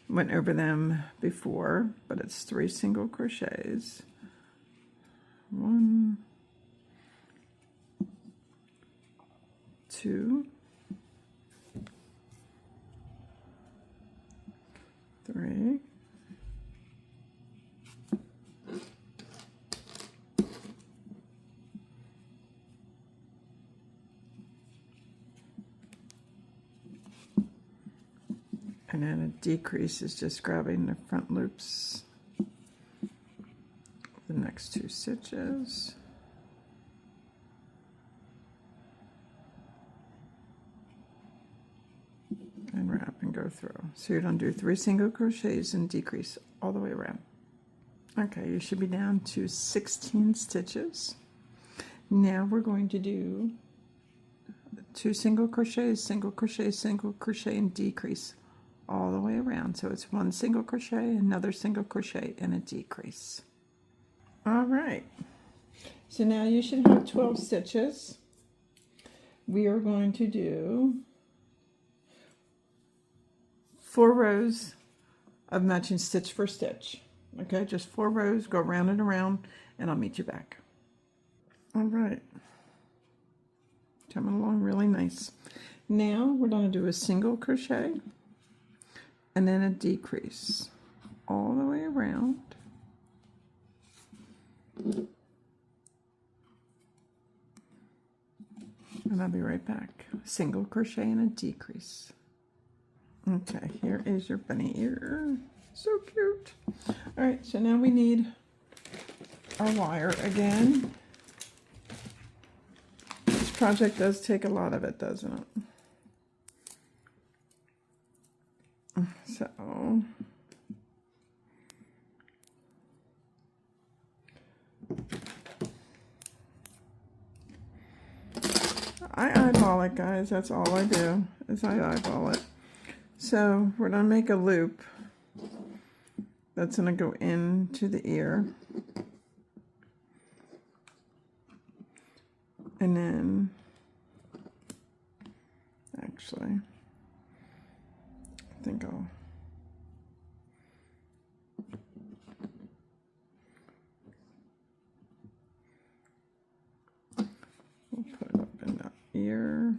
Went over them before, but it's 3 single crochets. 1, 2, 3, 4, and then a decrease is just grabbing the front loops, the next 2 stitches, and wrap and go through. So you're going to do 3 single crochets and decrease all the way around. Okay, you should be down to 16 stitches. Now we're going to do 2 single crochets, single crochet, single crochet, and decrease all the way around. So it's 1 single crochet, another single crochet, and a decrease. All right, so now you should have 12 stitches. We are going to do 4 rows of matching stitch for stitch. Okay, just 4 rows, go round and around, and I'll meet you back. All right, coming along really nice. Now we're going to do a single crochet and then a decrease all the way around. And I'll be right back. Single crochet and a decrease. Okay, here is your bunny ear. So cute. All right, so now we need our wire again. project does take a lot of it, doesn't it? So I eyeball it, guys. That's all I do, is I eyeball it. So we're going to make a loop that's going to go into the ear. And then, actually, I think we'll put it up in the ear.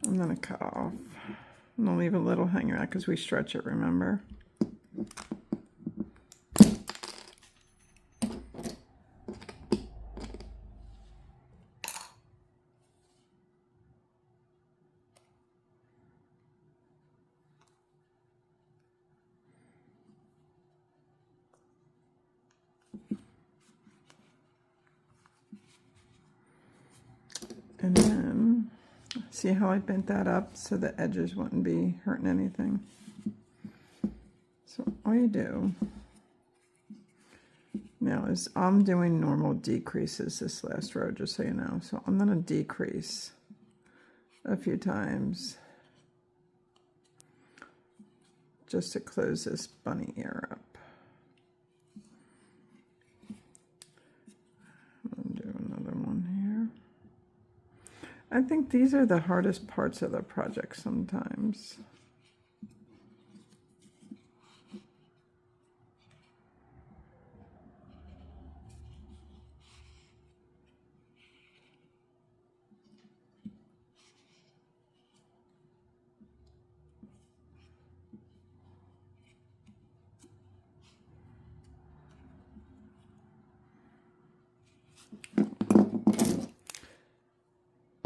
I'm going to cut off. I'm going to leave a little hanging out because we stretch it, remember? And then, see how I bent that up so the edges wouldn't be hurting anything? So all you do now is, I'm doing normal decreases this last row, just so you know. So I'm going to decrease a few times just to close this bunny ear up. I'll do another one here. I think these are the hardest parts of the project sometimes.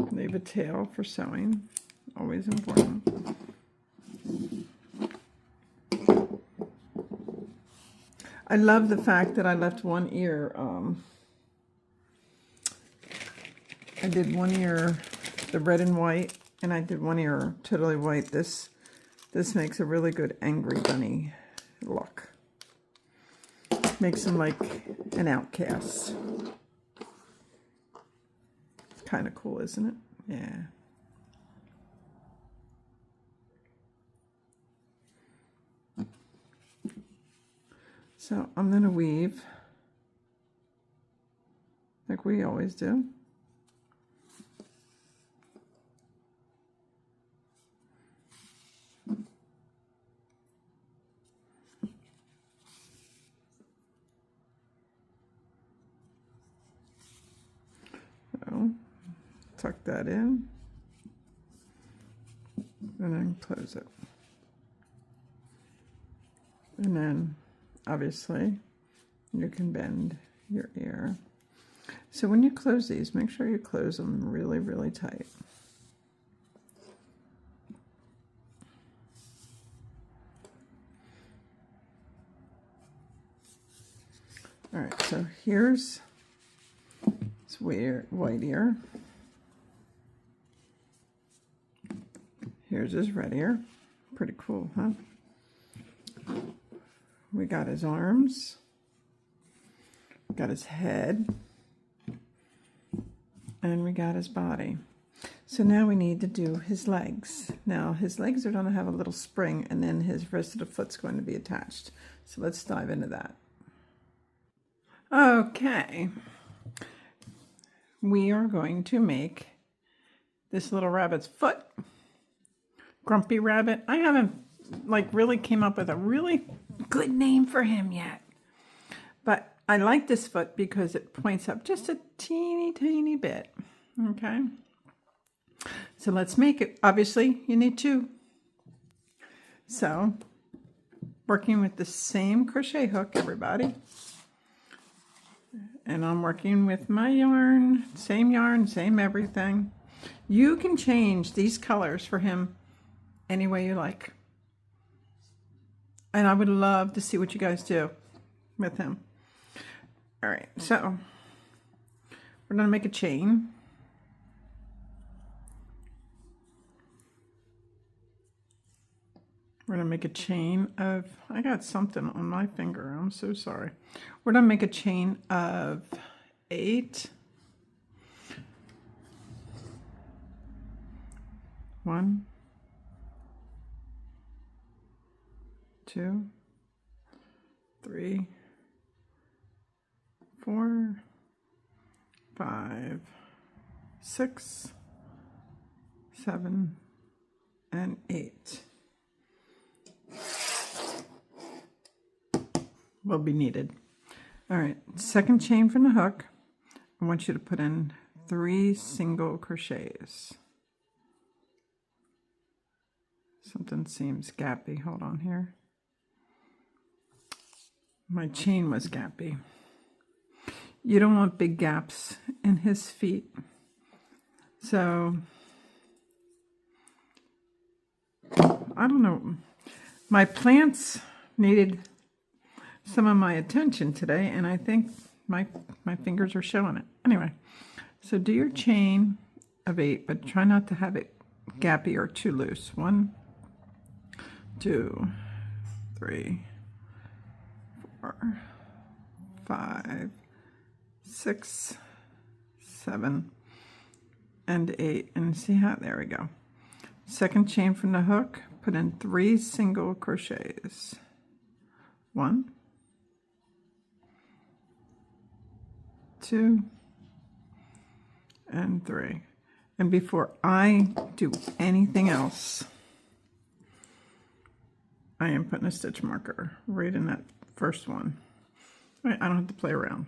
Leave a tail for sewing, always important. I love the fact that I left one ear, I did one ear the red and white, and I did one ear totally white. This makes a really good angry bunny look. Makes him like an outcast. Kind of cool, isn't it? Yeah. So I'm going to weave like we always do. So tuck that in and then close it. And then obviously you can bend your ear. So when you close these, make sure you close them really, really tight. All right, so here's this white ear. Here's his red ear. Pretty cool, huh? We got his arms, got his head, and we got his body. So now we need to do his legs. Now his legs are going to have a little spring, and then his rest of the foot's going to be attached. So let's dive into that. Okay. We are going to make this little rabbit's foot. Grumpy Rabbit. I haven't really came up with a really good name for him yet. But I like this foot because it points up just a teeny tiny bit. Okay. So let's make it. Obviously, you need two. So, working with the same crochet hook, everybody. And I'm working with my yarn, same everything. You can change these colors for him any way you like. And I would love to see what you guys do with him. All right, so we're going to make a chain. We're going to make a chain of, I got something on my finger. I'm so sorry. We're going to make a chain of 8. 1, 2, 3, 4, 5, 6, 7, and 8 will be needed. All right, second chain from the hook. I want you to put in 3 single crochets. Something seems gappy. Hold on here. My chain was gappy. You don't want big gaps in his feet. So, I don't know. My plants needed some of my attention today, and I think my fingers are showing it. Anyway, so do your chain of 8, but try not to have it gappy or too loose. 1, 2, 3, 4, 5, 6, 7, and 8. And see how, there we go. Second chain from the hook, put in 3 single crochets. 1, 2, and 3. And before I do anything else, I am putting a stitch marker right in that first one. I don't have to play around.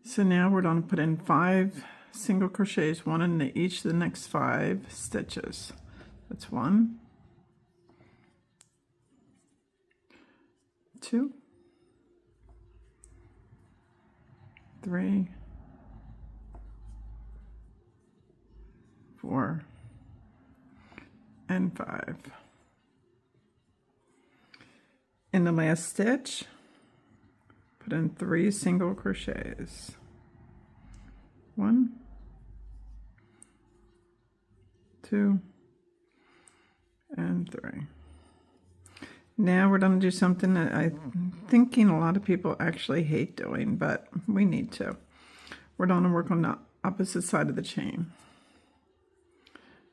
So now we're going to put in 5 single crochets, 1 in each of the next 5 stitches. That's 1, 2, 3, 4, and 5. In the last stitch, put in 3 single crochets. 1, 2, and 3. Now we're going to do something that I'm thinking a lot of people actually hate doing, but we need to. We're going to work on the opposite side of the chain.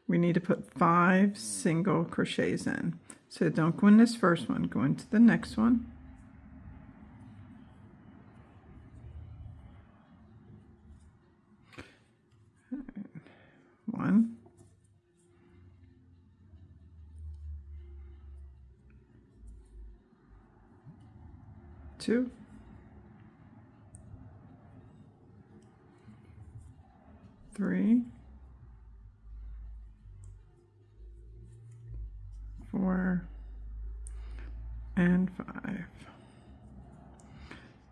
We need to put 5 single crochets in. So don't go in this first one, go into the next one. One, 2, 3, 4, and 5.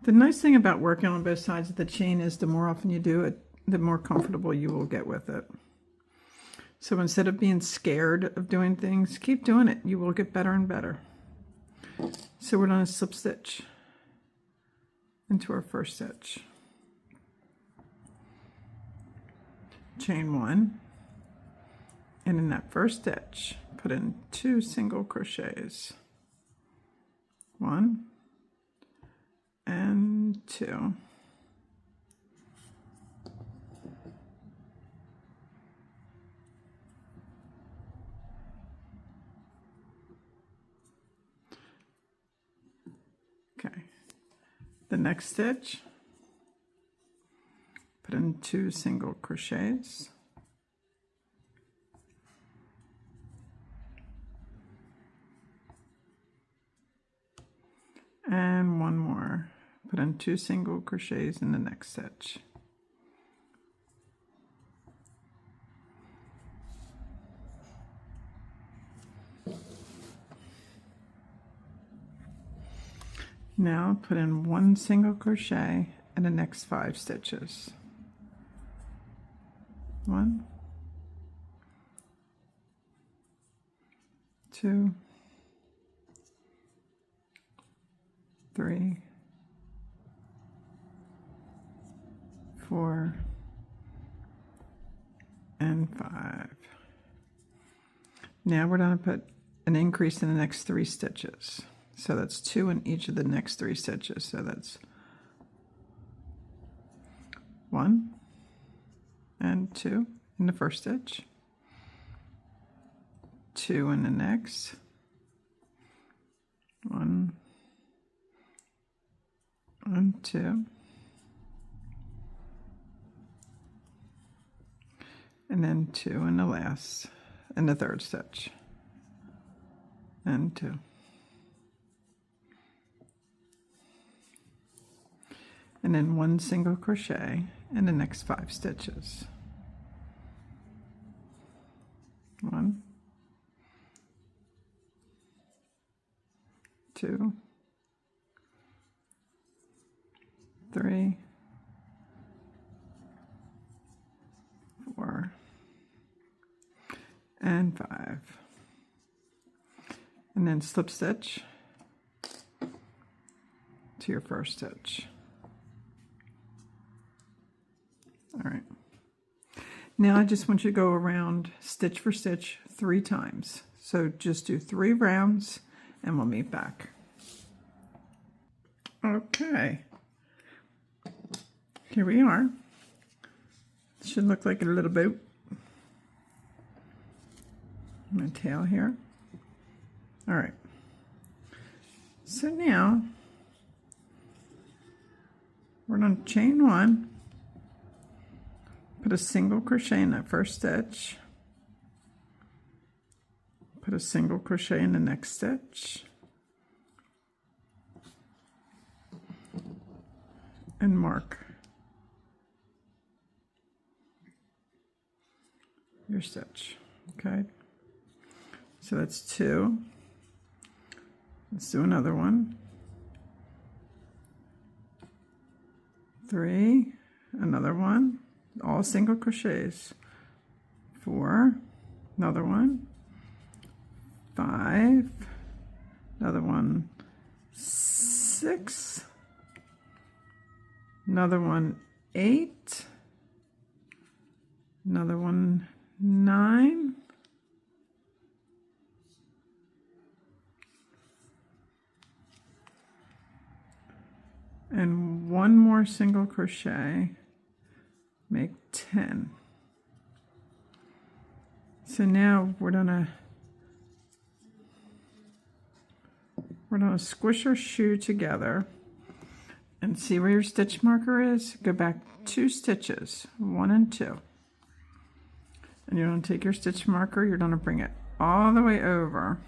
The nice thing about working on both sides of the chain is the more often you do it, the more comfortable you will get with it. So instead of being scared of doing things, keep doing it. You will get better and better. So we're going to slip stitch into our first stitch. Chain 1, and in that first stitch, put in 2 single crochets. 1 and 2. Okay, the next stitch, put in 2 single crochets. And 1 more. Put in 2 single crochets in the next stitch. Now put in 1 single crochet in the next 5 stitches. 1, 2, 3, 4, and 5. Now we're going to put an increase in the next 3 stitches. So that's 2 in each of the next 3 stitches. So that's 1 and 2 in the first stitch, 2 in the next, 1 and 2, and then 2 in the last, in the third stitch, and 2. And then 1 single crochet in the next 5 stitches. 1, 2, 3, 4, and 5. And then slip stitch to your first stitch. All right. Now I just want you to go around stitch for stitch 3 times. So just do 3 rounds and we'll meet back. Okay. Here we are. Should look like a little boat. My tail here. All right. So now we're going to chain 1. Put a single crochet in that first stitch, put a single crochet in the next stitch, and mark your stitch. Okay, so that's 2. Let's do another one. 3, another one. All single crochets. 4, another one. 5, another one. 6, another one. 8, another one. 9, and 1 more single crochet. Make 10. So now we're gonna squish our shoe together and see where your stitch marker is. Go back 2 stitches, 1 and 2. And you're gonna take your stitch marker, you're gonna bring it all the way over.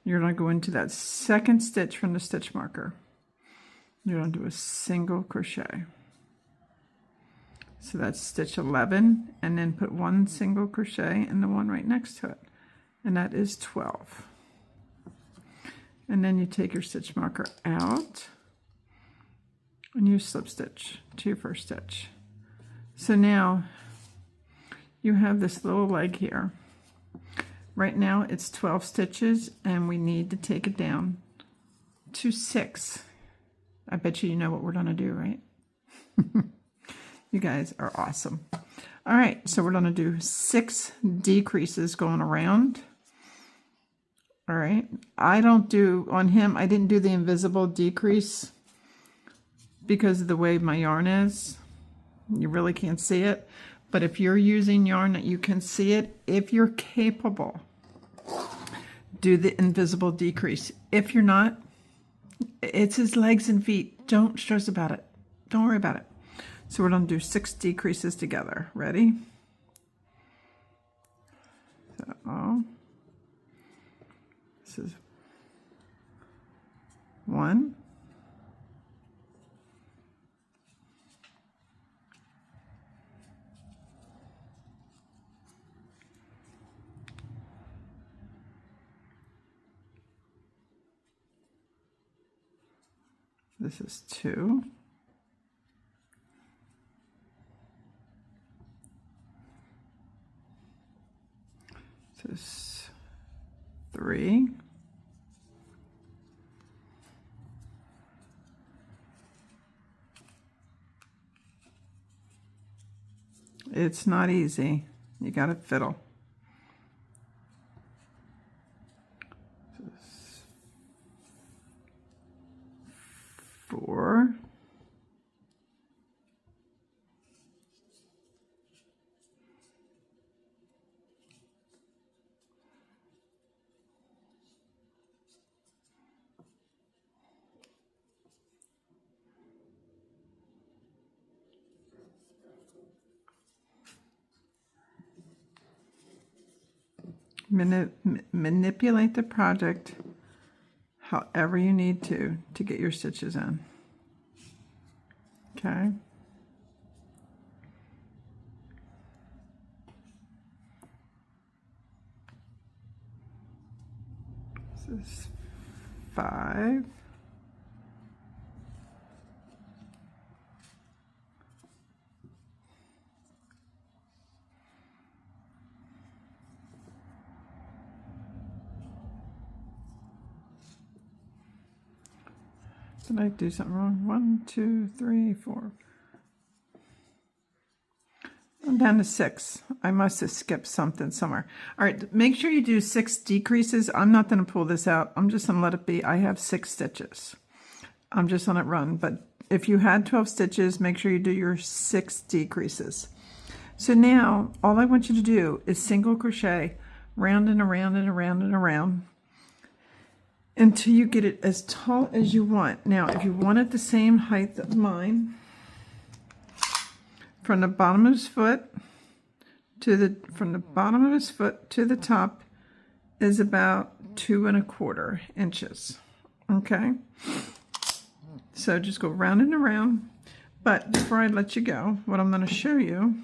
You're gonna go into that second stitch from the stitch marker. You're gonna do a single crochet. So that's stitch 11, and then put 1 single crochet in the one right next to it, and that is 12. And then you take your stitch marker out and you slip stitch to your first stitch. So now you have this little leg here. Right now it's 12 stitches and we need to take it down to 6. I bet you know what we're gonna do, right? You guys are awesome. All right, so we're gonna do 6 decreases going around. All right, I don't do, on him, I didn't do the invisible decrease because of the way my yarn is. You really can't see it. But if you're using yarn that you can see it, if you're capable, do the invisible decrease. If you're not, it's his legs and feet. Don't stress about it. Don't worry about it. So we're going to do 6 decreases together. Ready? So, this is 1. This is 2. This is 3. It's not easy. You got to fiddle. 4. Manipulate the project however you need to get your stitches in. Okay. This is 5. Did I do something wrong? 1, 2, 3, 4. I'm down to 6. I must have skipped something somewhere. All right, make sure you do 6 decreases. I'm not going to pull this out. I'm just going to let it be. I have 6 stitches. I'm just on it run. But if you had 12 stitches, make sure you do your 6 decreases. So now all I want you to do is single crochet round and around and around and around until you get it as tall as you want. Now, if you want it the same height as mine, from the bottom of his foot to the top is about 2 1/4 inches. Okay, so just go round and around. But before I let you go, what I'm going to show you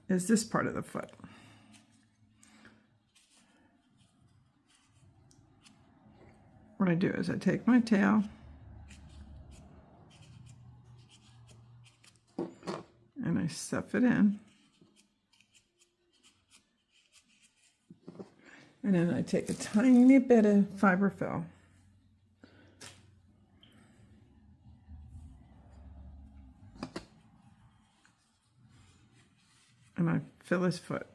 is this part of the foot. What I do is I take my tail and I stuff it in, and then I take a tiny bit of fiber fill and I fill his foot.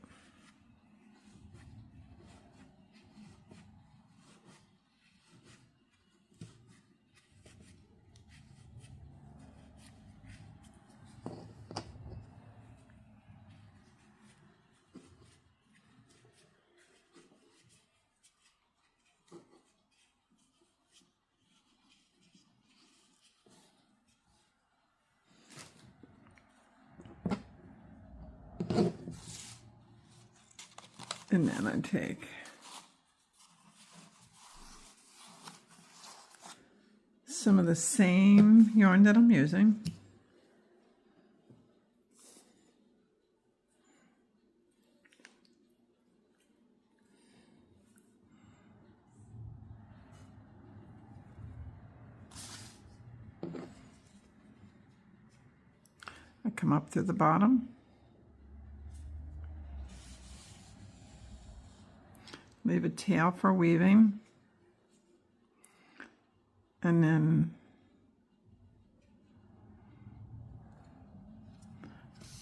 And then I take some of the same yarn that I'm using. I come up to the bottom. Leave a tail for weaving, and then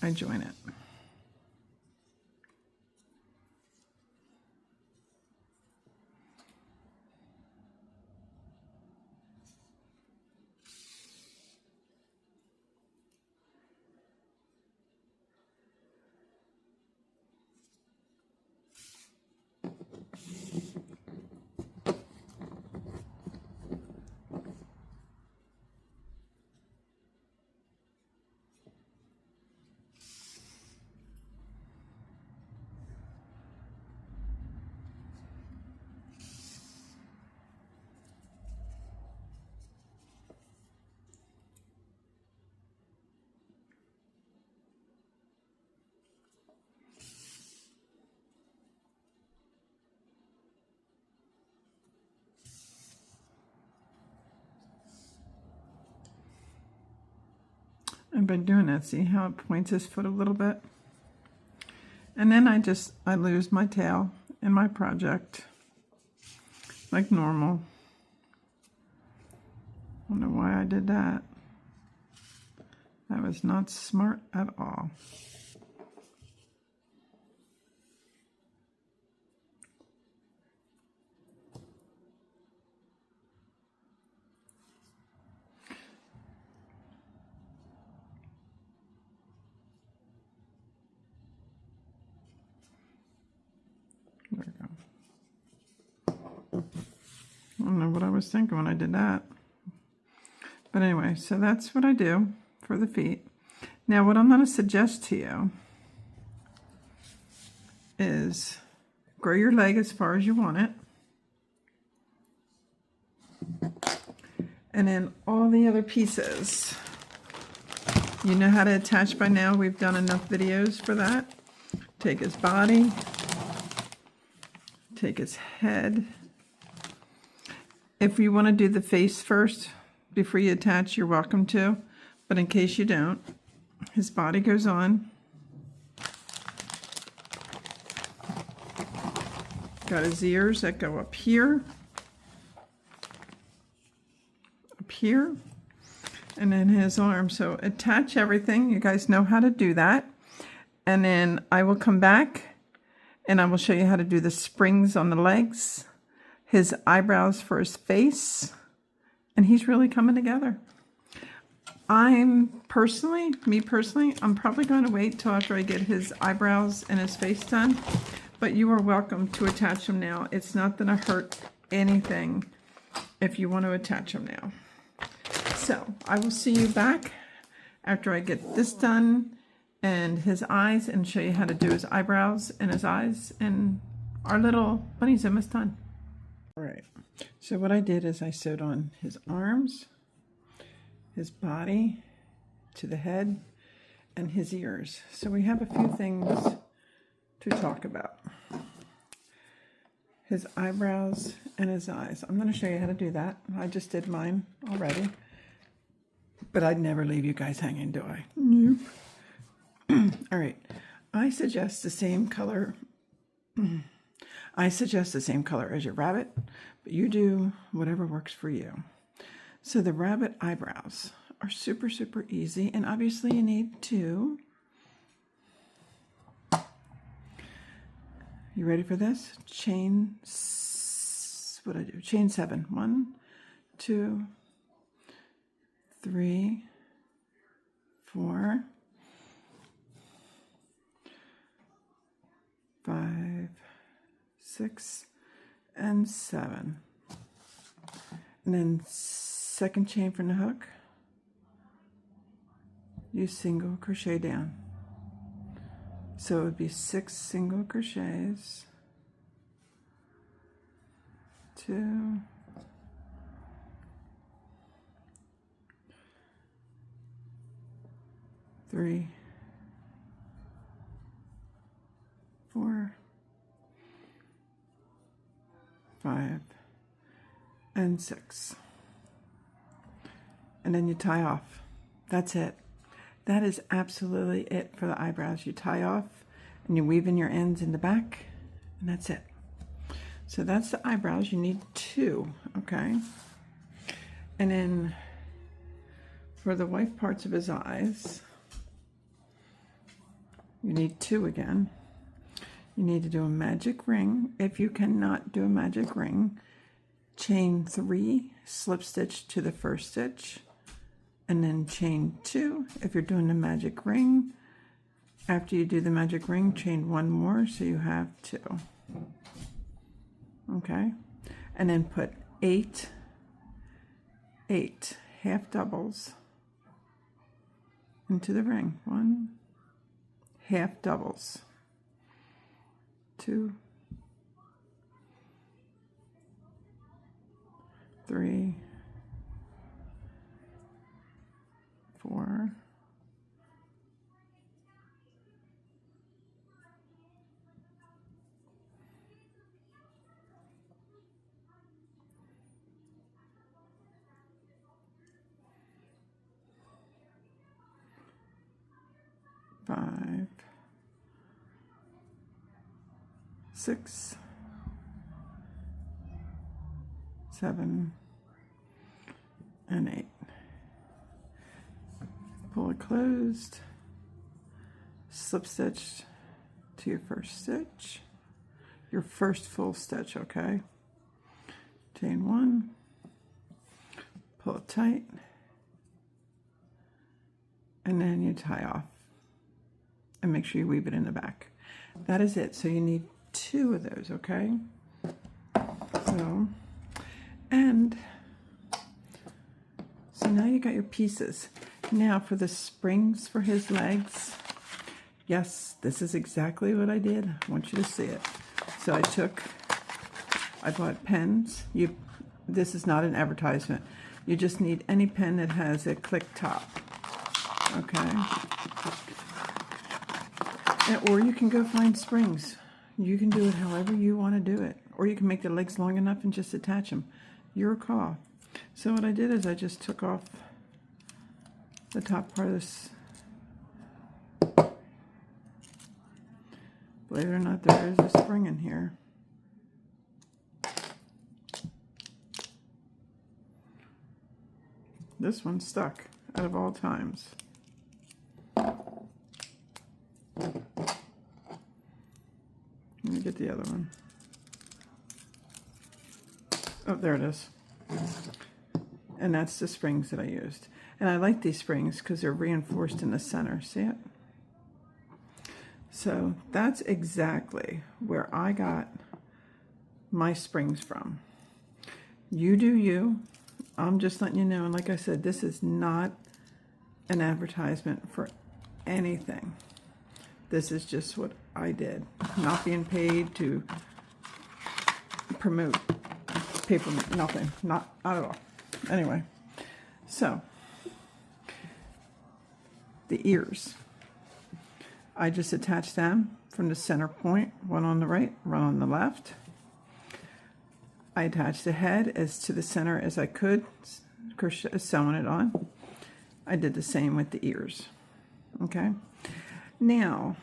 I join it. And by doing that, see how it points his foot a little bit? And then I lose my tail in my project like normal. I don't know why I did that. That was not smart at all. There we go. I don't know what I was thinking when I did that. But anyway, so that's what I do for the feet. Now what I'm going to suggest to you is grow your leg as far as you want it. And then all the other pieces, you know how to attach by now. We've done enough videos for that. Take his body, take his head. If you want to do the face first before you attach, you're welcome to. But in case you don't, his body goes on. Got his ears that go up here. Up here. And then his arms. So attach everything. You guys know how to do that. And then I will come back and I will show you how to do the springs on the legs, his eyebrows for his face, and he's really coming together. Me personally, I'm probably going to wait till after I get his eyebrows and his face done, but you are welcome to attach them now. It's not going to hurt anything if you want to attach them now. So I will see you back after I get this done and his eyes, and show you how to do his eyebrows and his eyes, and our little bunny's almost done. All right, so what I did is I sewed on his arms, his body to the head, and his ears. So we have a few things to talk about. His eyebrows and his eyes. I'm going to show you how to do that. I just did mine already, but I'd never leave you guys hanging, do I? Nope. All right, I suggest the same color. I suggest the same color as your rabbit, but you do whatever works for you. So the rabbit eyebrows are super, super easy, and obviously you need two. You ready for this? Chain 7. 1, 2, 3, 4, 5, 6, and 7. And then second chain from the hook, you single crochet down. So it would be 6 single crochets, 2, 3, 4, 5, and 6. And then you tie off. That's it. That is absolutely it for the eyebrows. You tie off and you weave in your ends in the back, and that's it. So that's the eyebrows. You need 2, okay? And then for the white parts of his eyes, you need 2 again. You need to do a magic ring. If you cannot do a magic ring, chain 3, slip stitch to the first stitch, and then chain 2 if you're doing the magic ring. After you do the magic ring, chain 1 more, so you have 2. Okay, and then put 8 half doubles into the ring. 1 half doubles, 2, 3, 4, 5, 6, 7, and 8. Pull it closed, slip stitch to your first stitch, your first full stitch, okay? Chain 1, pull it tight, and then you tie off and make sure you weave it in the back. That is it. So you need 2 of those, okay? So now you got your pieces. Now for the springs for his legs, yes, this is exactly what I did. I want you to see it. So I bought pens. This is not an advertisement. You just need any pen that has a click top, okay? Or you can go find springs. You can do it however you want to do it. Or you can make the legs long enough and just attach them. Your call. So what I did is I just took off the top part of this. Believe it or not, there is a spring in here. This one stuck out of all times. Let me get the other one. Oh, there it is. And that's the springs that I used. And I like these springs because they're reinforced in the center. See it? So that's exactly where I got my springs from. You do you. I'm just letting you know. And like I said, this is not an advertisement for anything. This is just what I did. Not being paid to promote paper, nothing. Not at all. Anyway, so the ears. I just attached them from the center point, one on the right, one on the left. I attached the head as to the center as I could, crochet, sewing it on. I did the same with the ears. Okay. Now,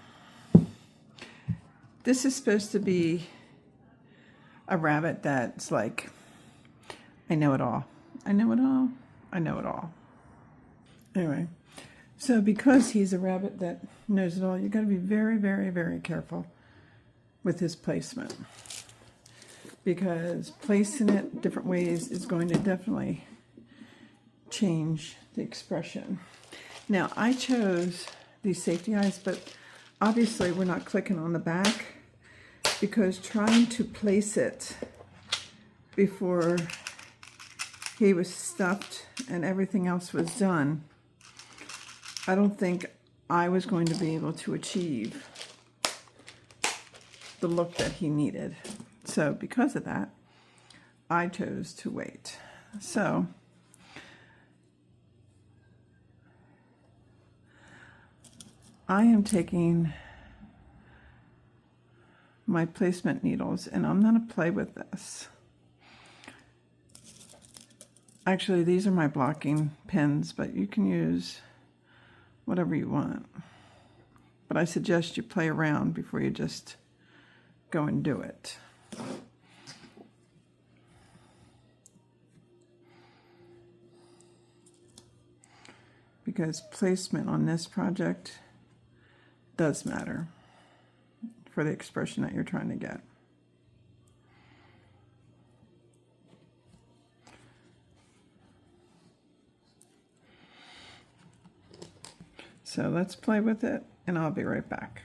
this is supposed to be a rabbit that's like, I know it all. I know it all. I know it all. Anyway, so because he's a rabbit that knows it all, you got to be very, very, very careful with his placement. Because placing it different ways is going to definitely change the expression. Now, I chose these safety eyes, but obviously we're not clicking on the back because trying to place it before he was stuffed and everything else was done, I don't think I was going to be able to achieve the look that he needed. So because of that, I chose to wait. So I am taking my placement needles and I'm going to play with this. Actually, these are my blocking pins, but you can use whatever you want. But I suggest you play around before you just go and do it. Because placement on this project does matter for the expression that you're trying to get. So let's play with it and I'll be right back.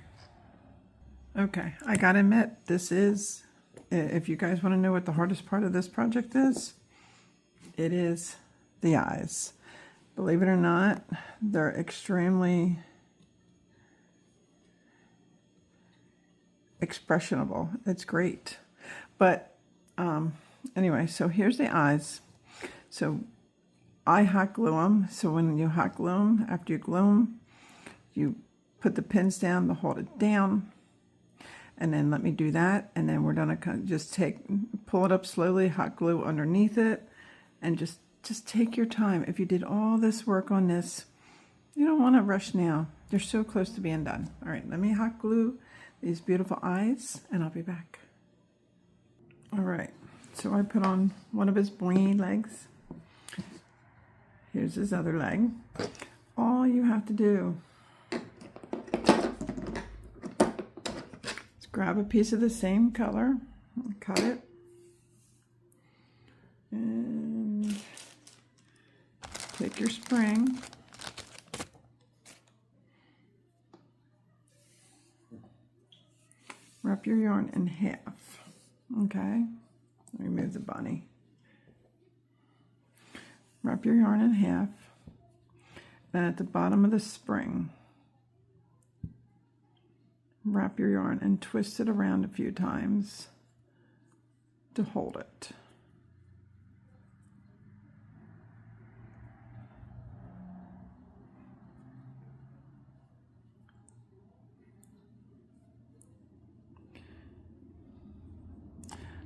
Okay, I gotta admit, this is, if you guys want to know what the hardest part of this project is, it is the eyes. Believe it or not, they're extremely expressionable. It's great. But anyway, so here's the eyes. So I hot glue them. So when you hot glue them, after you glue them, you put the pins down to hold it down. And then let me do that. And then we're gonna just pull it up slowly, hot glue underneath it, and just take your time. If you did all this work on this, you don't want to rush now. They're so close to being done. All right, let me hot glue these beautiful eyes and I'll be back. All right, so I put on one of his blingy legs. Here's his other leg. All you have to do is grab a piece of the same color, cut it, and take your spring, wrap your yarn in half. Okay, remove the bunny. Wrap your yarn in half, and at the bottom of the spring, wrap your yarn and twist it around a few times to hold it.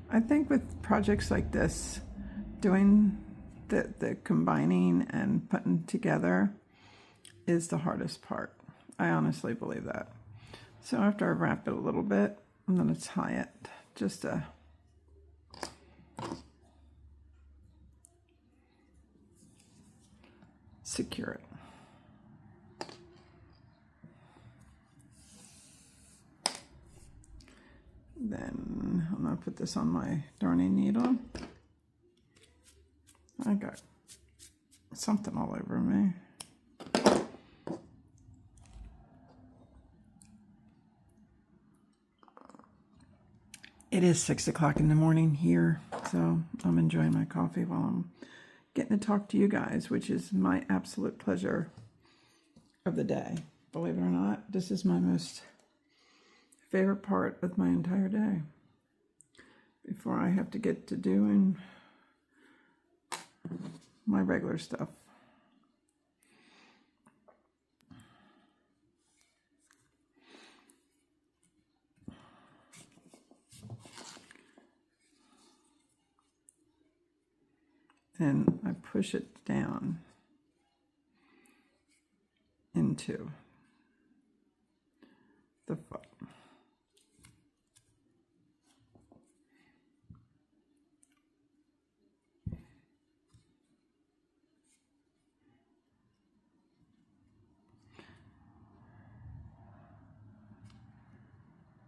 I think with projects like this, doing the combining and putting together is the hardest part. I honestly believe that. So after I wrap it a little bit, I'm going to tie it just to secure it. Then I'm going to put this on my darning needle. I got something all over me. It is 6 o'clock in the morning here, so I'm enjoying my coffee while I'm getting to talk to you guys, which is my absolute pleasure of the day. Believe it or not, this is my most favorite part of my entire day before I have to get to doing my regular stuff. And I push it down into the foot.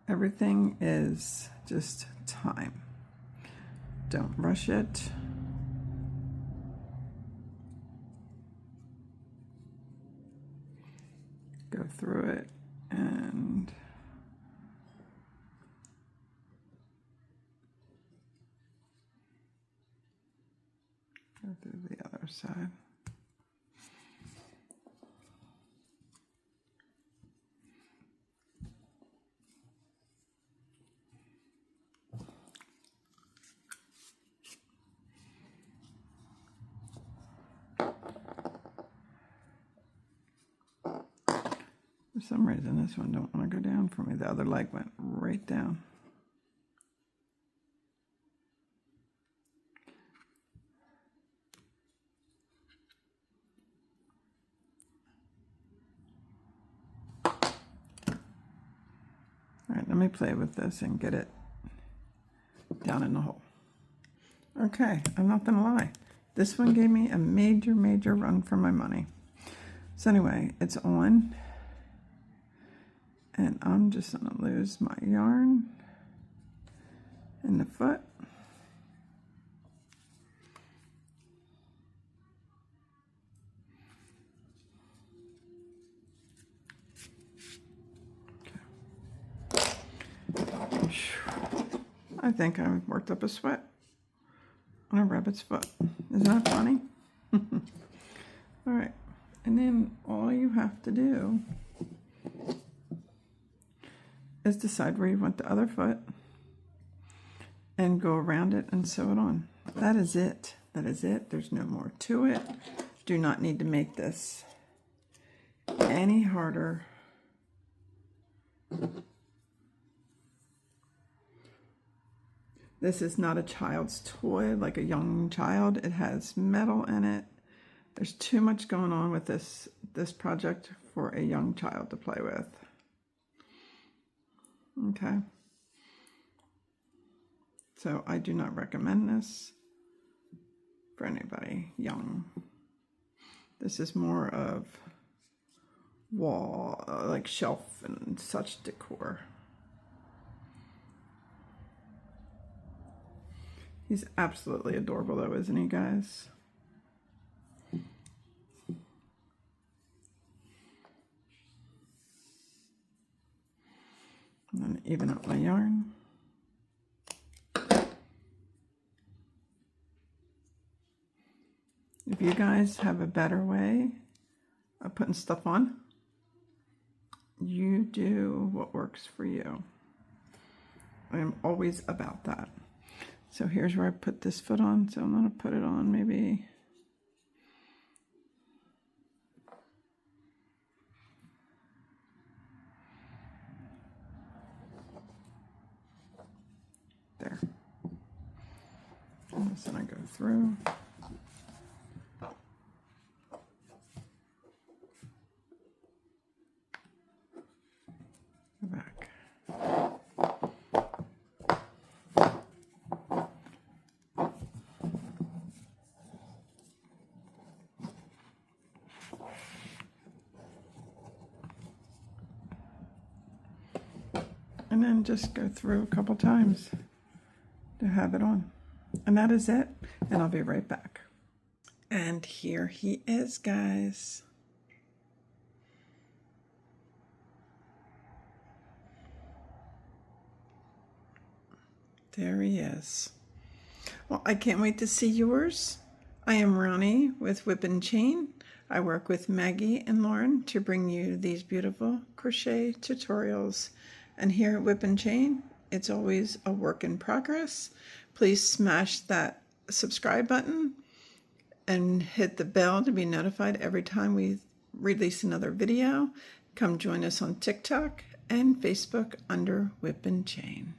Everything is just time. Don't rush it. Go through it and go through the other side. For some reason, this one don't want to go down for me. The other leg went right down. All right, let me play with this and get it down in the hole. Okay, I'm not gonna lie. This one gave me a major, major run for my money. So anyway, it's on. And I'm just going to lose my yarn in the foot. Okay. I think I worked up a sweat on a rabbit's foot. Isn't that funny? All right. And then all you have to do is decide where you want the other foot and go around it and sew it on. That is it. That is it. There's no more to it. Do not need to make this any harder. This is not a child's toy like a young child. It has metal in it. There's too much going on with this project for a young child to play with. Okay. So I do not recommend this for anybody young. This is more of wall, like shelf and such decor. He's absolutely adorable though, isn't he, guys? And then even up my yarn. If you guys have a better way of putting stuff on, you do what works for you. I am always about that. So here's where I put this foot on. So I'm going to put it on maybe there. And then I go through. Go back. And then just go through a couple times to have it on. And that is it. And I'll be right back. And here he is, guys. There he is. Well, I can't wait to see yours. I am Ronnie with Whip and Chain. I work with Maggie and Lauren to bring you these beautiful crochet tutorials. And here at Whip and Chain, it's always a work in progress. Please smash that subscribe button and hit the bell to be notified every time we release another video. Come join us on TikTok and Facebook under Whip and Chain.